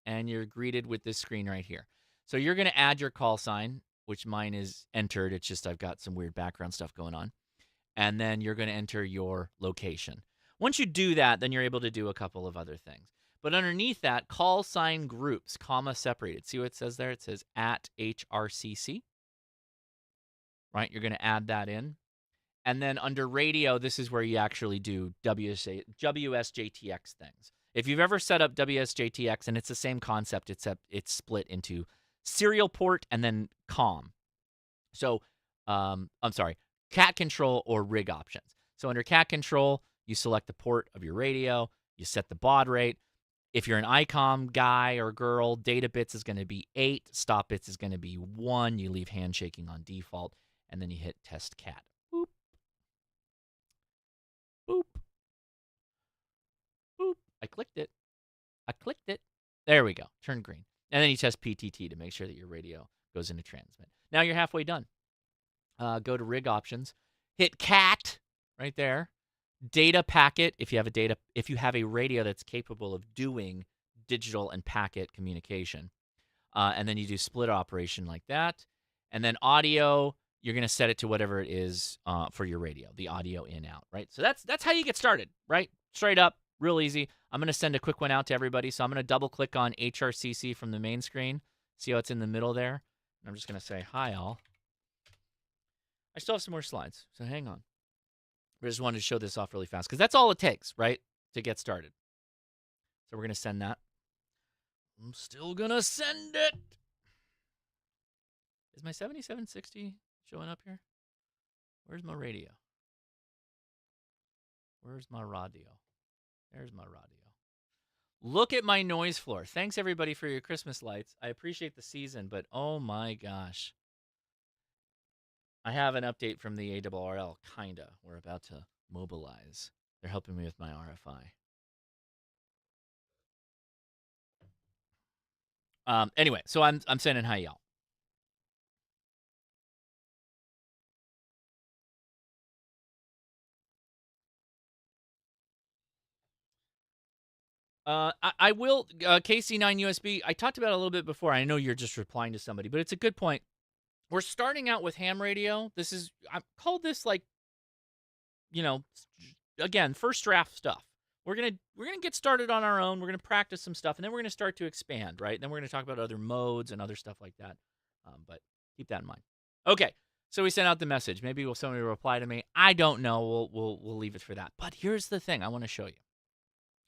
and you're greeted with this screen right here. So you're going to add your call sign, which mine is entered. It's just I've got some weird background stuff going on. And then you're going to enter your location. Once you do that, then you're able to do a couple of other things. But underneath that, call sign groups, comma separated. See what it says there? It says at HRCC. Right? You're going to add that in. And then under radio, this is where you actually do WSJTX things. If you've ever set up WSJTX, and it's the same concept, except it's split into serial port and then COM. So, I'm sorry, cat control or rig options. So under cat control, you select the port of your radio, you set the baud rate. If you're an ICOM guy or girl, data bits is going to be 8, stop bits is going to be 1. You leave handshaking on default, and then you hit test cat. Boop. Boop. Boop. I clicked it. There we go. Turn green. And then you test PTT to make sure that your radio goes into transmit. Now you're halfway done. Go to rig options. Hit cat right there. Data packet if you have a radio that's capable of doing digital and packet communication. And then you do split operation like that. And then audio, you're going to set it to whatever it is for your radio, the audio in out, right? So that's how you get started, right? Straight up, real easy. I'm going to send a quick one out to everybody. So I'm going to double click on HRCC from the main screen. See how it's in the middle there? And I'm just going to say, hi, all. I still have some more slides, so hang on. I just wanted to show this off really fast because that's all it takes, right, to get started. So we're going to send that. I'm still going to send it. Is my 7760 showing up here? Where's my radio? Where's my radio? There's my radio. Look at my noise floor. Thanks, everybody, for your Christmas lights. I appreciate the season, but oh my gosh. I have an update from the ARRL, kinda. We're about to mobilize. They're helping me with my RFI. Anyway, so I'm sending hi, y'all. I will, KC9 USB, I talked about it a little bit before. I know you're just replying to somebody, but it's a good point. We're starting out with ham radio. This is, I called this like, again, first draft stuff. We're gonna get started on our own. We're gonna practice some stuff, and then we're gonna start to expand, right? Then we're gonna talk about other modes and other stuff like that. But keep that in mind. Okay, so we sent out the message. Maybe somebody will reply to me. I don't know. We'll leave it for that. But here's the thing I want to show you.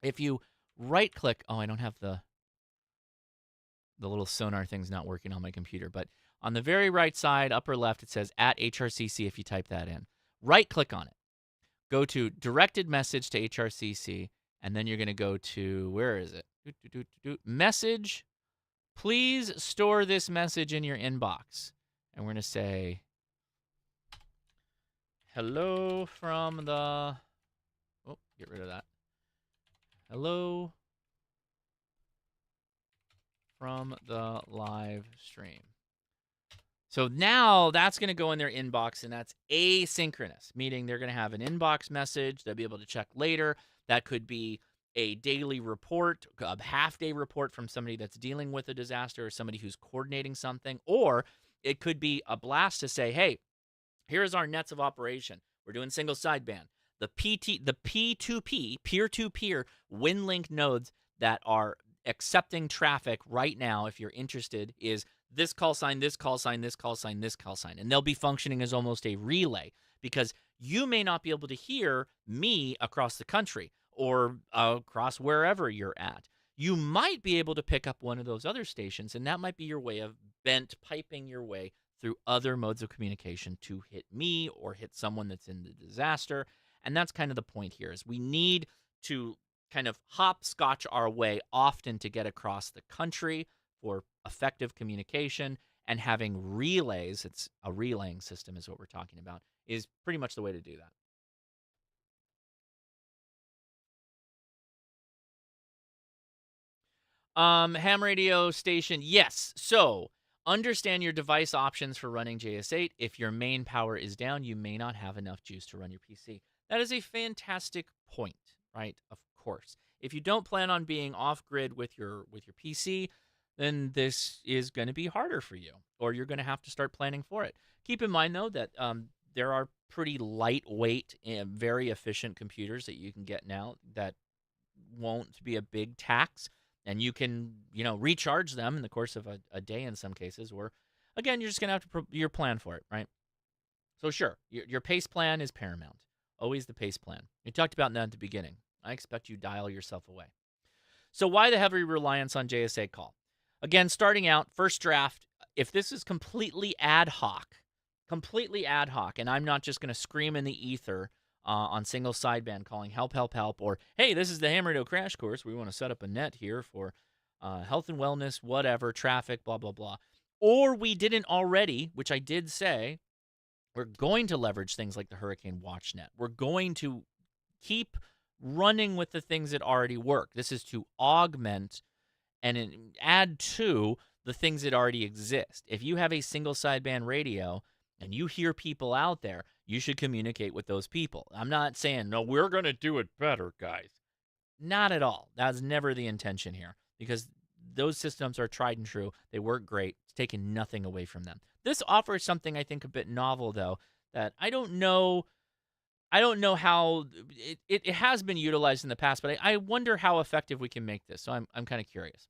If you right click, I don't have the little sonar thing's not working on my computer, but on the very right side, upper left, it says at HRCC if you type that in. Right click on it. Go to directed message to HRCC, and then you're going to go to, where is it? Message. Please store this message in your inbox. And we're going to say, hello from the, get rid of that. Hello from the live stream. So now that's going to go in their inbox, and that's asynchronous, meaning they're going to have an inbox message they'll be able to check later. That could be a daily report, a half-day report from somebody that's dealing with a disaster or somebody who's coordinating something, or it could be a blast to say, hey, here's our nets of operation. We're doing single sideband. The P2P, peer-to-peer WinLink nodes that are accepting traffic right now, if you're interested, is this call sign, this call sign, this call sign, this call sign. And they'll be functioning as almost a relay because you may not be able to hear me across the country or across wherever you're at. You might be able to pick up one of those other stations, and that might be your way of bent piping your way through other modes of communication to hit me or hit someone that's in the disaster. And that's kind of the point here, is we need to kind of hopscotch our way often to get across the country for effective communication, and having relays, it's a relaying system is what we're talking about, is pretty much the way to do that. Ham radio station, yes. So understand your device options for running JS8. If your main power is down, you may not have enough juice to run your PC. That is a fantastic point, right? Of course. If you don't plan on being off-grid with your PC, then this is going to be harder for you, or you're going to have to start planning for it. Keep in mind, though, that there are pretty lightweight and very efficient computers that you can get now that won't be a big tax, and you can, recharge them in the course of a day in some cases, or, again, you're just going to have to your plan for it, right? So, sure, your pace plan is paramount. Always the pace plan. We talked about that at the beginning. I expect you dial yourself away. So why the heavy reliance on JSA call? Again, starting out, first draft, if this is completely ad hoc, and I'm not just going to scream in the ether on single sideband calling help, help, help, or, hey, this is the Ham Radio Crash Course. We want to set up a net here for health and wellness, whatever, traffic, blah, blah, blah. Or we didn't already, which I did say, we're going to leverage things like the Hurricane Watch Net. We're going to keep running with the things that already work. This is to augment and add to the things that already exist. If you have a single sideband radio and you hear people out there, you should communicate with those people. I'm not saying, no, we're going to do it better, guys. Not at all. That's never the intention here, because those systems are tried and true. They work great. It's taken nothing away from them. This offers something I think a bit novel, though, that I don't know how it has been utilized in the past, but I wonder how effective we can make this. So I'm kind of curious.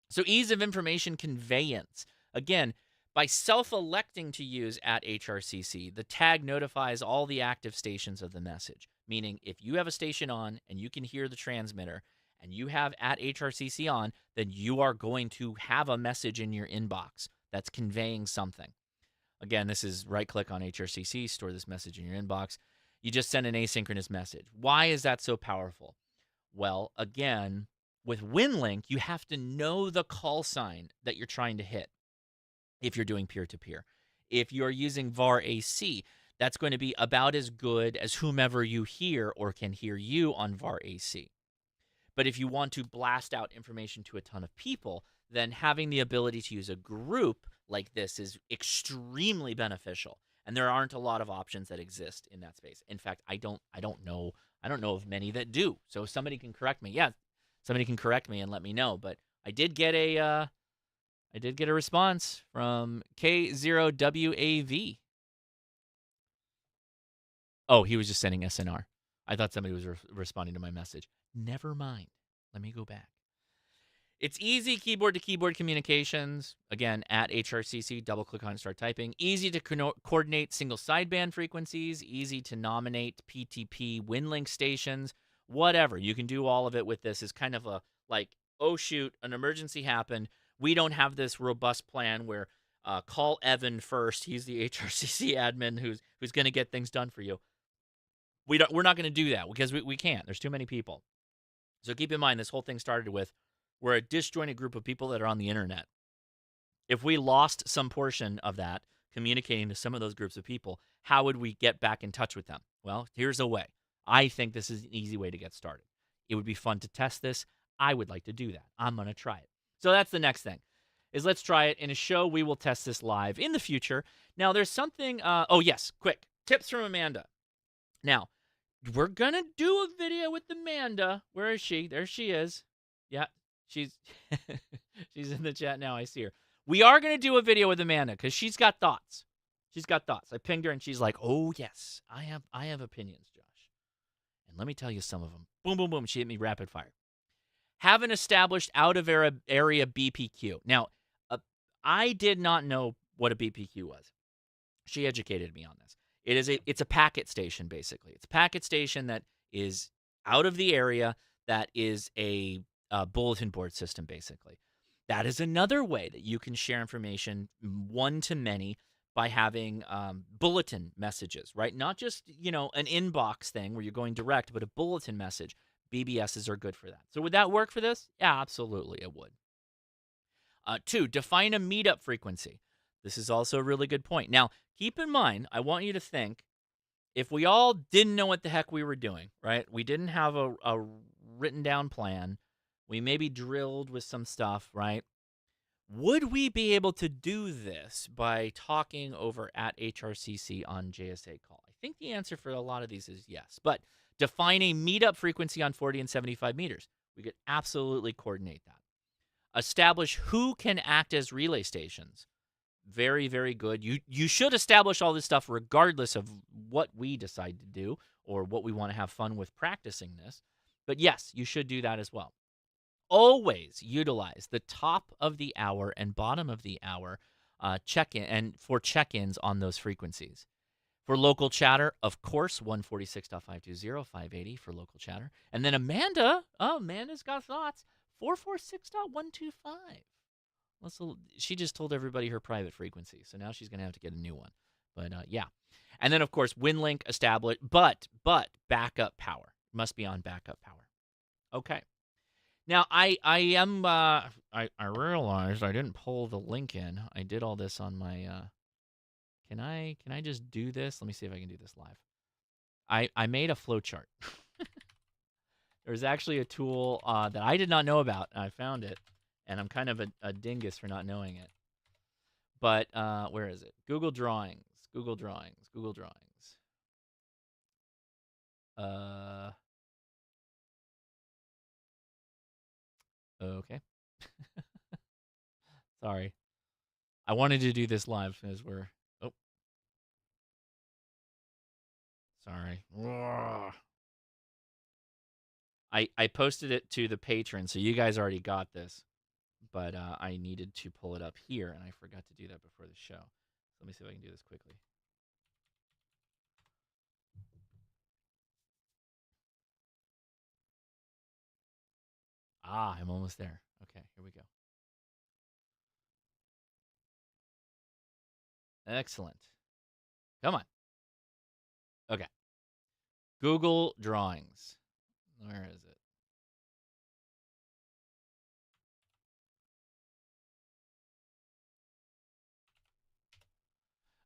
So ease of information conveyance. Again, by self-electing to use at HRCC, the tag notifies all the active stations of the message. Meaning, if you have a station on and you can hear the transmitter and you have at HRCC on, then you are going to have a message in your inbox that's conveying something. Again, this is right-click on HRCC, store this message in your inbox. You just send an asynchronous message. Why is that so powerful? Well, again, with WinLink, you have to know the call sign that you're trying to hit if you're doing peer-to-peer. If you're using VAR AC, that's going to be about as good as whomever you hear or can hear you on VAR AC. But if you want to blast out information to a ton of people, then having the ability to use a group like this is extremely beneficial. And there aren't a lot of options that exist in that space. In fact, I don't know of many that do. So somebody can correct me. Yeah, somebody can correct me and let me know. But I did get a response from K0WAV. Oh, he was just sending SNR. I thought somebody was responding to my message. Never mind. Let me go back. It's easy keyboard to keyboard communications. Again, at HRCC, double click on it, start typing. Easy to coordinate single sideband frequencies. Easy to nominate PTP WinLink stations. Whatever. You can do all of it with this. It's kind of a like, oh shoot, an emergency happened. We don't have this robust plan where call Evan first. He's the HRCC admin who's going to get things done for you. We're not going to do that because we can't. There's too many people. So keep in mind, this whole thing started with we're a disjointed group of people that are on the internet. If we lost some portion of that communicating to some of those groups of people, how would we get back in touch with them? Well, here's a way. I think this is an easy way to get started. It would be fun to test this. I would like to do that. I'm going to try it. So that's the next thing, is let's try it in a show. We will test this live in the future. Now, there's something, oh yes, quick, tips from Amanda. Now, we're going to do a video with Amanda. Where is she? There she is. Yeah, she's she's in the chat now. I see her. We are going to do a video with Amanda because she's got thoughts. She's got thoughts. I pinged her and she's like, "Oh yes, I have opinions, Josh. And let me tell you some of them." Boom, boom, boom. She hit me rapid fire. Have an established out of area BPQ. Now, I did not know what a BPQ was. She educated me on this. It's a packet station, basically. It's a packet station that is out of the area that is a bulletin board system, basically. That is another way that you can share information one-to-many by having bulletin messages, right? Not just, an inbox thing where you're going direct, but a bulletin message. BBSs are good for that. So would that work for this? Yeah, absolutely it would. 2, define a meetup frequency. This is also a really good point. Now, keep in mind, I want you to think, if we all didn't know what the heck we were doing, right? We didn't have a written down plan. We maybe drilled with some stuff, right? Would we be able to do this by talking over at HRCC on JSA call? I think the answer for a lot of these is yes. But define a meetup frequency on 40 and 75 meters. We could absolutely coordinate that. Establish who can act as relay stations. Very, very good. You should establish all this stuff regardless of what we decide to do or what we want to have fun with practicing this. But yes, you should do that as well. Always utilize the top of the hour and bottom of the hour check-in and for check-ins on those frequencies. For local chatter, of course, 146.520, 580 for local chatter. And then Amanda's got thoughts. 446.125. She just told everybody her private frequency, so now she's going to have to get a new one. But, yeah. And then, of course, WinLink established, but backup power. Must be on backup power. Okay. Now, I realized I didn't pull the link in. I did all this on my, can I just do this? Let me see if I can do this live. I made a flowchart. There's actually a tool that I did not know about, and I found it, and I'm kind of a dingus for not knowing it. But where is it? Google Drawings. Okay. Sorry. I wanted to do this live as we're... Oh. Sorry. I posted it to the patron, so you guys already got this. But I needed to pull it up here, and I forgot to do that before the show. So let me see if I can do this quickly. I'm almost there. Okay, here we go. Excellent. Come on. Okay. Google Drawings. Where is it?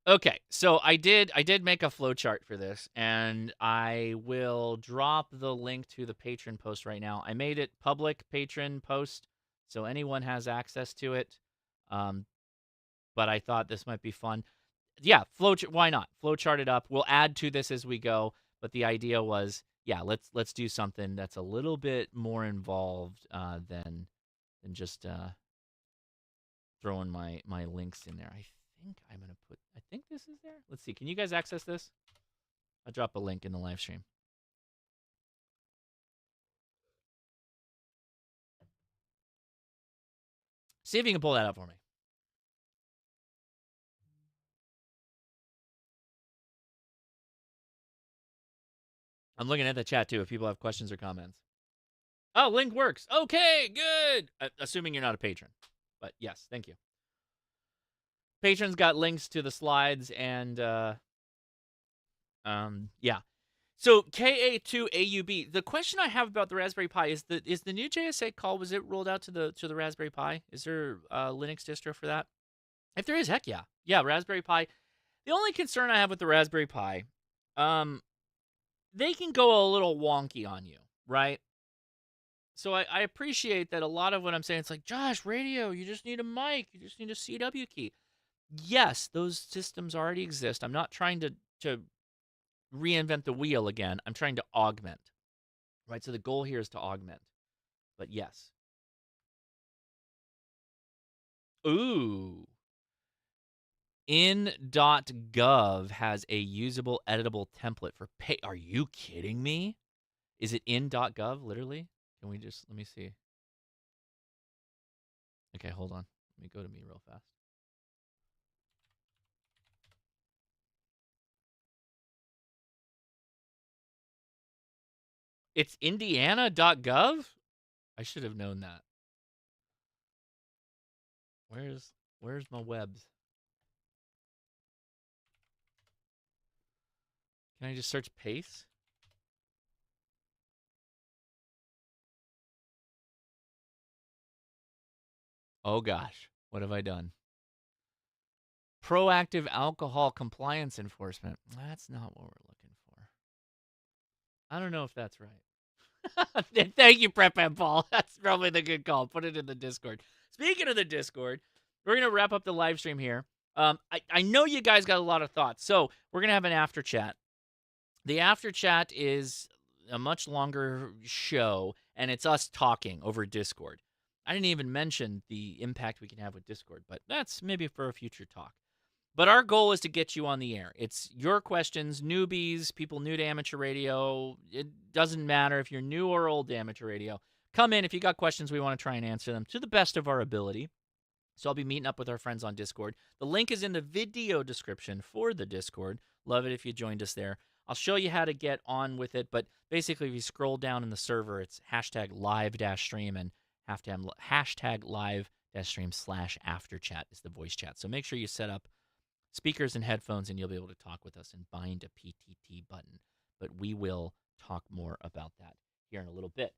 Okay, so I did make a flowchart for this, and I will drop the link to the patron post right now. I made it public patron post, so anyone has access to it. But I thought this might be fun. Yeah, why not? Flowchart it up. We'll add to this as we go, but the idea was, yeah, let's do something that's a little bit more involved than just throwing my links in there. I think this is there. Let's see. Can you guys access this? I'll drop a link in the live stream. See if you can pull that up for me. I'm looking at the chat too if people have questions or comments. Oh, link works. Okay, good. Assuming you're not a patron. But yes, thank you. Patrons got links to the slides and yeah. So KA2AUB. The question I have about the Raspberry Pi is the new JSA call, was it rolled out to the Raspberry Pi? Is there a Linux distro for that? If there is, heck yeah. Yeah, Raspberry Pi. The only concern I have with the Raspberry Pi, they can go a little wonky on you, right? So I appreciate that a lot of what I'm saying, it's like, Josh, radio, you just need a mic. You just need a CW key. Yes, those systems already exist. I'm not trying to reinvent the wheel again. I'm trying to augment, right? So the goal here is to augment. But yes. Ooh. In.gov has a usable, editable template for pay. Are you kidding me? Is it in.gov, literally? Can we just, let me see. Okay, hold on. Let me go to me real fast. It's indiana.gov? I should have known that. Where's my webs? Can I just search pace? Oh gosh, what have I done? Proactive alcohol compliance enforcement. That's not what we're looking for. I don't know if that's right. Thank you, Prep and Paul. That's probably the good call. Put it in the Discord. Speaking of the Discord, we're going to wrap up the live stream here. I know you guys got a lot of thoughts, so we're going to have an after chat. The after chat is a much longer show, and it's us talking over Discord. I didn't even mention the impact we can have with Discord, but that's maybe for a future talk. But our goal is to get you on the air. It's your questions, newbies, people new to amateur radio. It doesn't matter if you're new or old to amateur radio. Come in. If you got questions, we want to try and answer them to the best of our ability. So I'll be meeting up with our friends on Discord. The link is in the video description for the Discord. Love it if you joined us there. I'll show you how to get on with it, but basically if you scroll down in the server, it's hashtag live-stream and hashtag live-stream /afterchat is the voice chat. So make sure you set up speakers and headphones and you'll be able to talk with us and bind a PTT button. But we will talk more about that here in a little bit.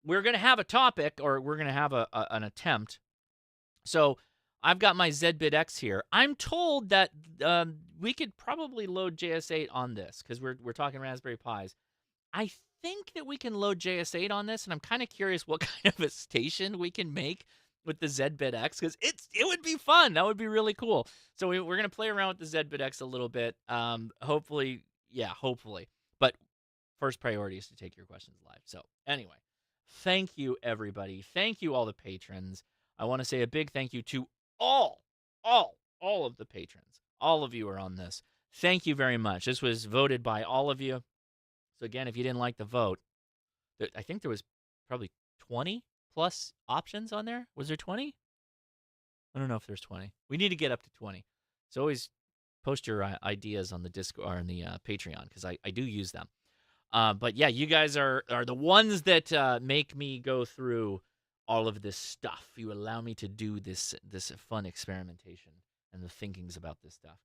We're going to have a topic, or we're going to have an attempt. So I've got my ZBitX here. I'm told that we could probably load JS8 on this because we're talking Raspberry Pis. I think that we can load JS8 on this, and I'm kind of curious what kind of a station we can make with the ZBitX because it would be fun. That would be really cool. So we're going to play around with the ZBitX a little bit. Hopefully. But first priority is to take your questions live. So anyway, thank you, everybody. Thank you, all the patrons. I want to say a big thank you to all of the patrons. All of you are on this. Thank you very much. This was voted by all of you. So again, if you didn't like the vote, I think there was probably 20 plus options on there. Was there 20? I don't know if there's 20. We need to get up to 20. So always post your ideas on the Discord or on the Patreon because I do use them. But yeah, you guys are the ones that make me go through all of this stuff. You allow me to do this fun experimentation and the thinkings about this stuff.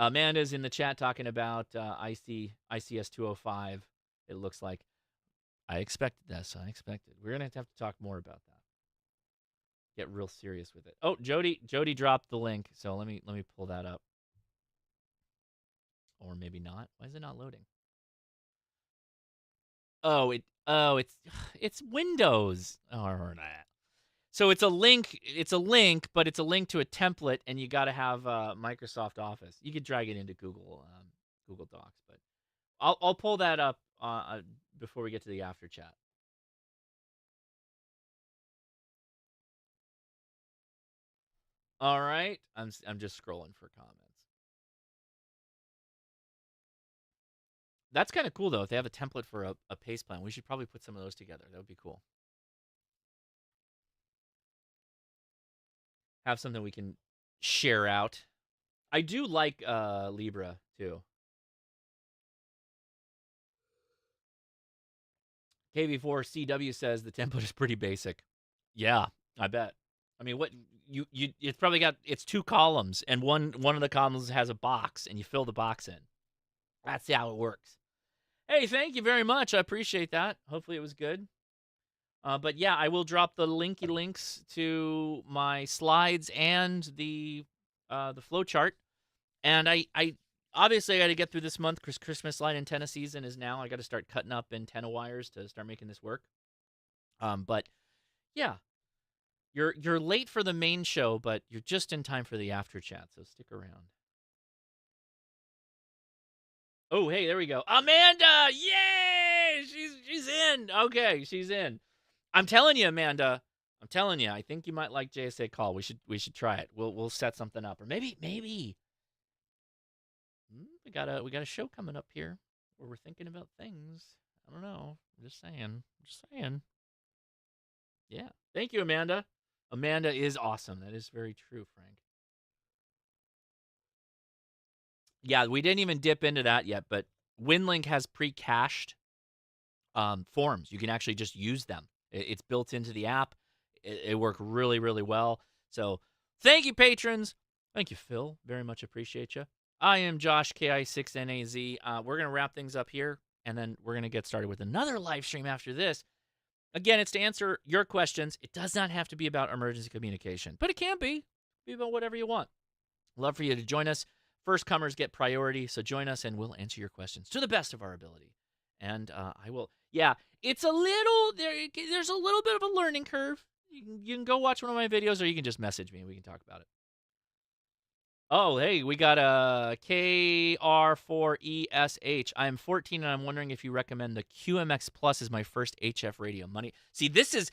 Amanda's in the chat talking about ICS 205. It looks like I expected this. We're gonna have to talk more about that. Get real serious with it. Oh, Jody dropped the link, so let me pull that up. Or maybe not. Why is it not loading? It's Windows. Or that. So it's a link, but it's a link to a template, and you got to have Microsoft Office. You could drag it into Google Docs, but I'll pull that up before we get to the after chat. All right, I'm just scrolling for comments. That's kind of cool though. If they have a template for a pace plan, we should probably put some of those together. That would be cool. have something we can share out. I do like Libra too. KV4CW says the template is pretty basic. Yeah, I bet. I mean, what you it's probably got it's 2 columns, and one of the columns has a box, and you fill the box in. That's how it works. Hey, thank you very much. I appreciate that. Hopefully it was good. But yeah, I will drop the links to my slides and the flowchart. And I obviously I got to get through this month because Christmas light antenna season is now. I got to start cutting up antenna wires to start making this work. But yeah, you're late for the main show, but you're just in time for the after chat. So stick around. Oh, hey, there we go. Amanda! Yay! She's in. Okay, she's in. I'm telling you, Amanda. I'm telling you. I think you might like JSA Call. We should try it. We'll set something up, or maybe we got a show coming up here where we're thinking about things. I don't know. I'm just saying. Yeah. Thank you, Amanda. Amanda is awesome. That is very true, Frank. Yeah, we didn't even dip into that yet, but WinLink has pre-cached forms. You can actually just use them. It's built into the app. It worked really, really well. So thank you, patrons. Thank you, Phil. Very much appreciate you. I am Josh, KI6NAZ. We're going to wrap things up here, and then we're going to get started with another live stream after this. Again, it's to answer your questions. It does not have to be about emergency communication, but it can be. Be about whatever you want. Love for you to join us. First comers get priority, so join us, and we'll answer your questions to the best of our ability. And I will, yeah, it's a little, there's a little bit of a learning curve. You can go watch one of my videos, or you can just message me, and we can talk about it. Oh, hey, we got a KR4ESH. I am 14, and I'm wondering if you recommend the QMX Plus as my first HF radio. Money. See, this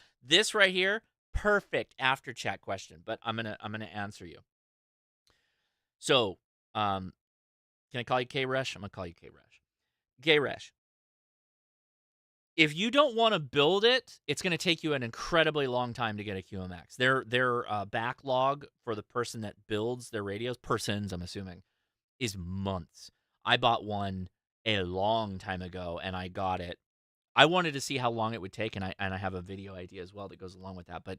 right here, perfect after chat question, but I'm gonna answer you. So, can I call you K-Resh? I'm gonna call you K-Resh. K-Resh. If you don't want to build it, it's going to take you an incredibly long time to get a QMX. Their backlog for the person that builds their radios, persons I'm assuming, is months. I bought one a long time ago, and I got it. I wanted to see how long it would take, and I have a video idea as well that goes along with that. But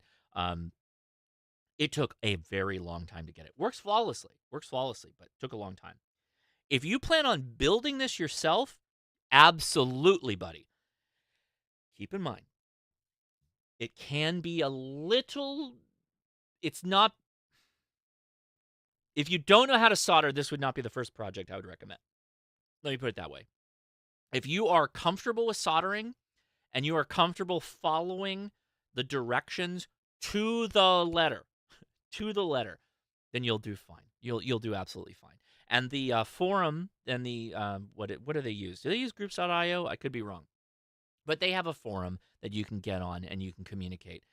it took a very long time to get it. Works flawlessly, but it took a long time. If you plan on building this yourself, absolutely, buddy. Keep in mind, it can be a little, it's not, if you don't know how to solder, this would not be the first project I would recommend. Let me put it that way. If you are comfortable with soldering and you are comfortable following the directions to the letter, then you'll do fine. You'll do absolutely fine. And the forum and the, what do they use? Do they use groups.io? I could be wrong. But they have a forum that you can get on and you can communicate.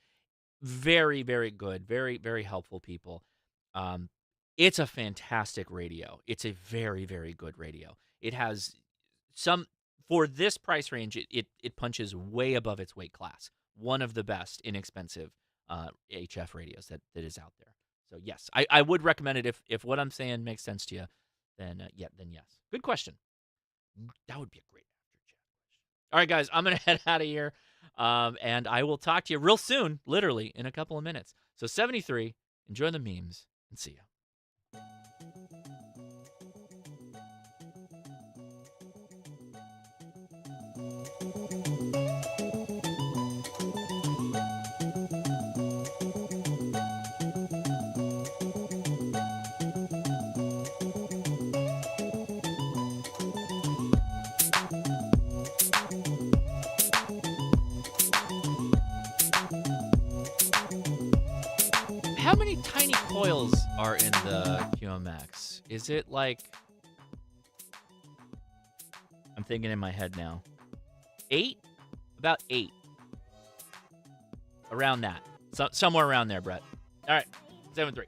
Very, very good. Very, very helpful people. It's a fantastic radio. It's a very, very good radio. It has some, for this price range, it punches way above its weight class. One of the best inexpensive HF radios that is out there. So yes, I would recommend it if what I'm saying makes sense to you. Then yes. Good question. That would be a great after chat question. All right, guys, I'm gonna head out of here, and I will talk to you real soon, literally in a couple of minutes. So 73, enjoy the memes, and see ya. How many tiny coils are in the QMX? Is it like, I'm thinking in my head now, 8? About 8. Around that. Somewhere around there, Brett. All right, 7-3.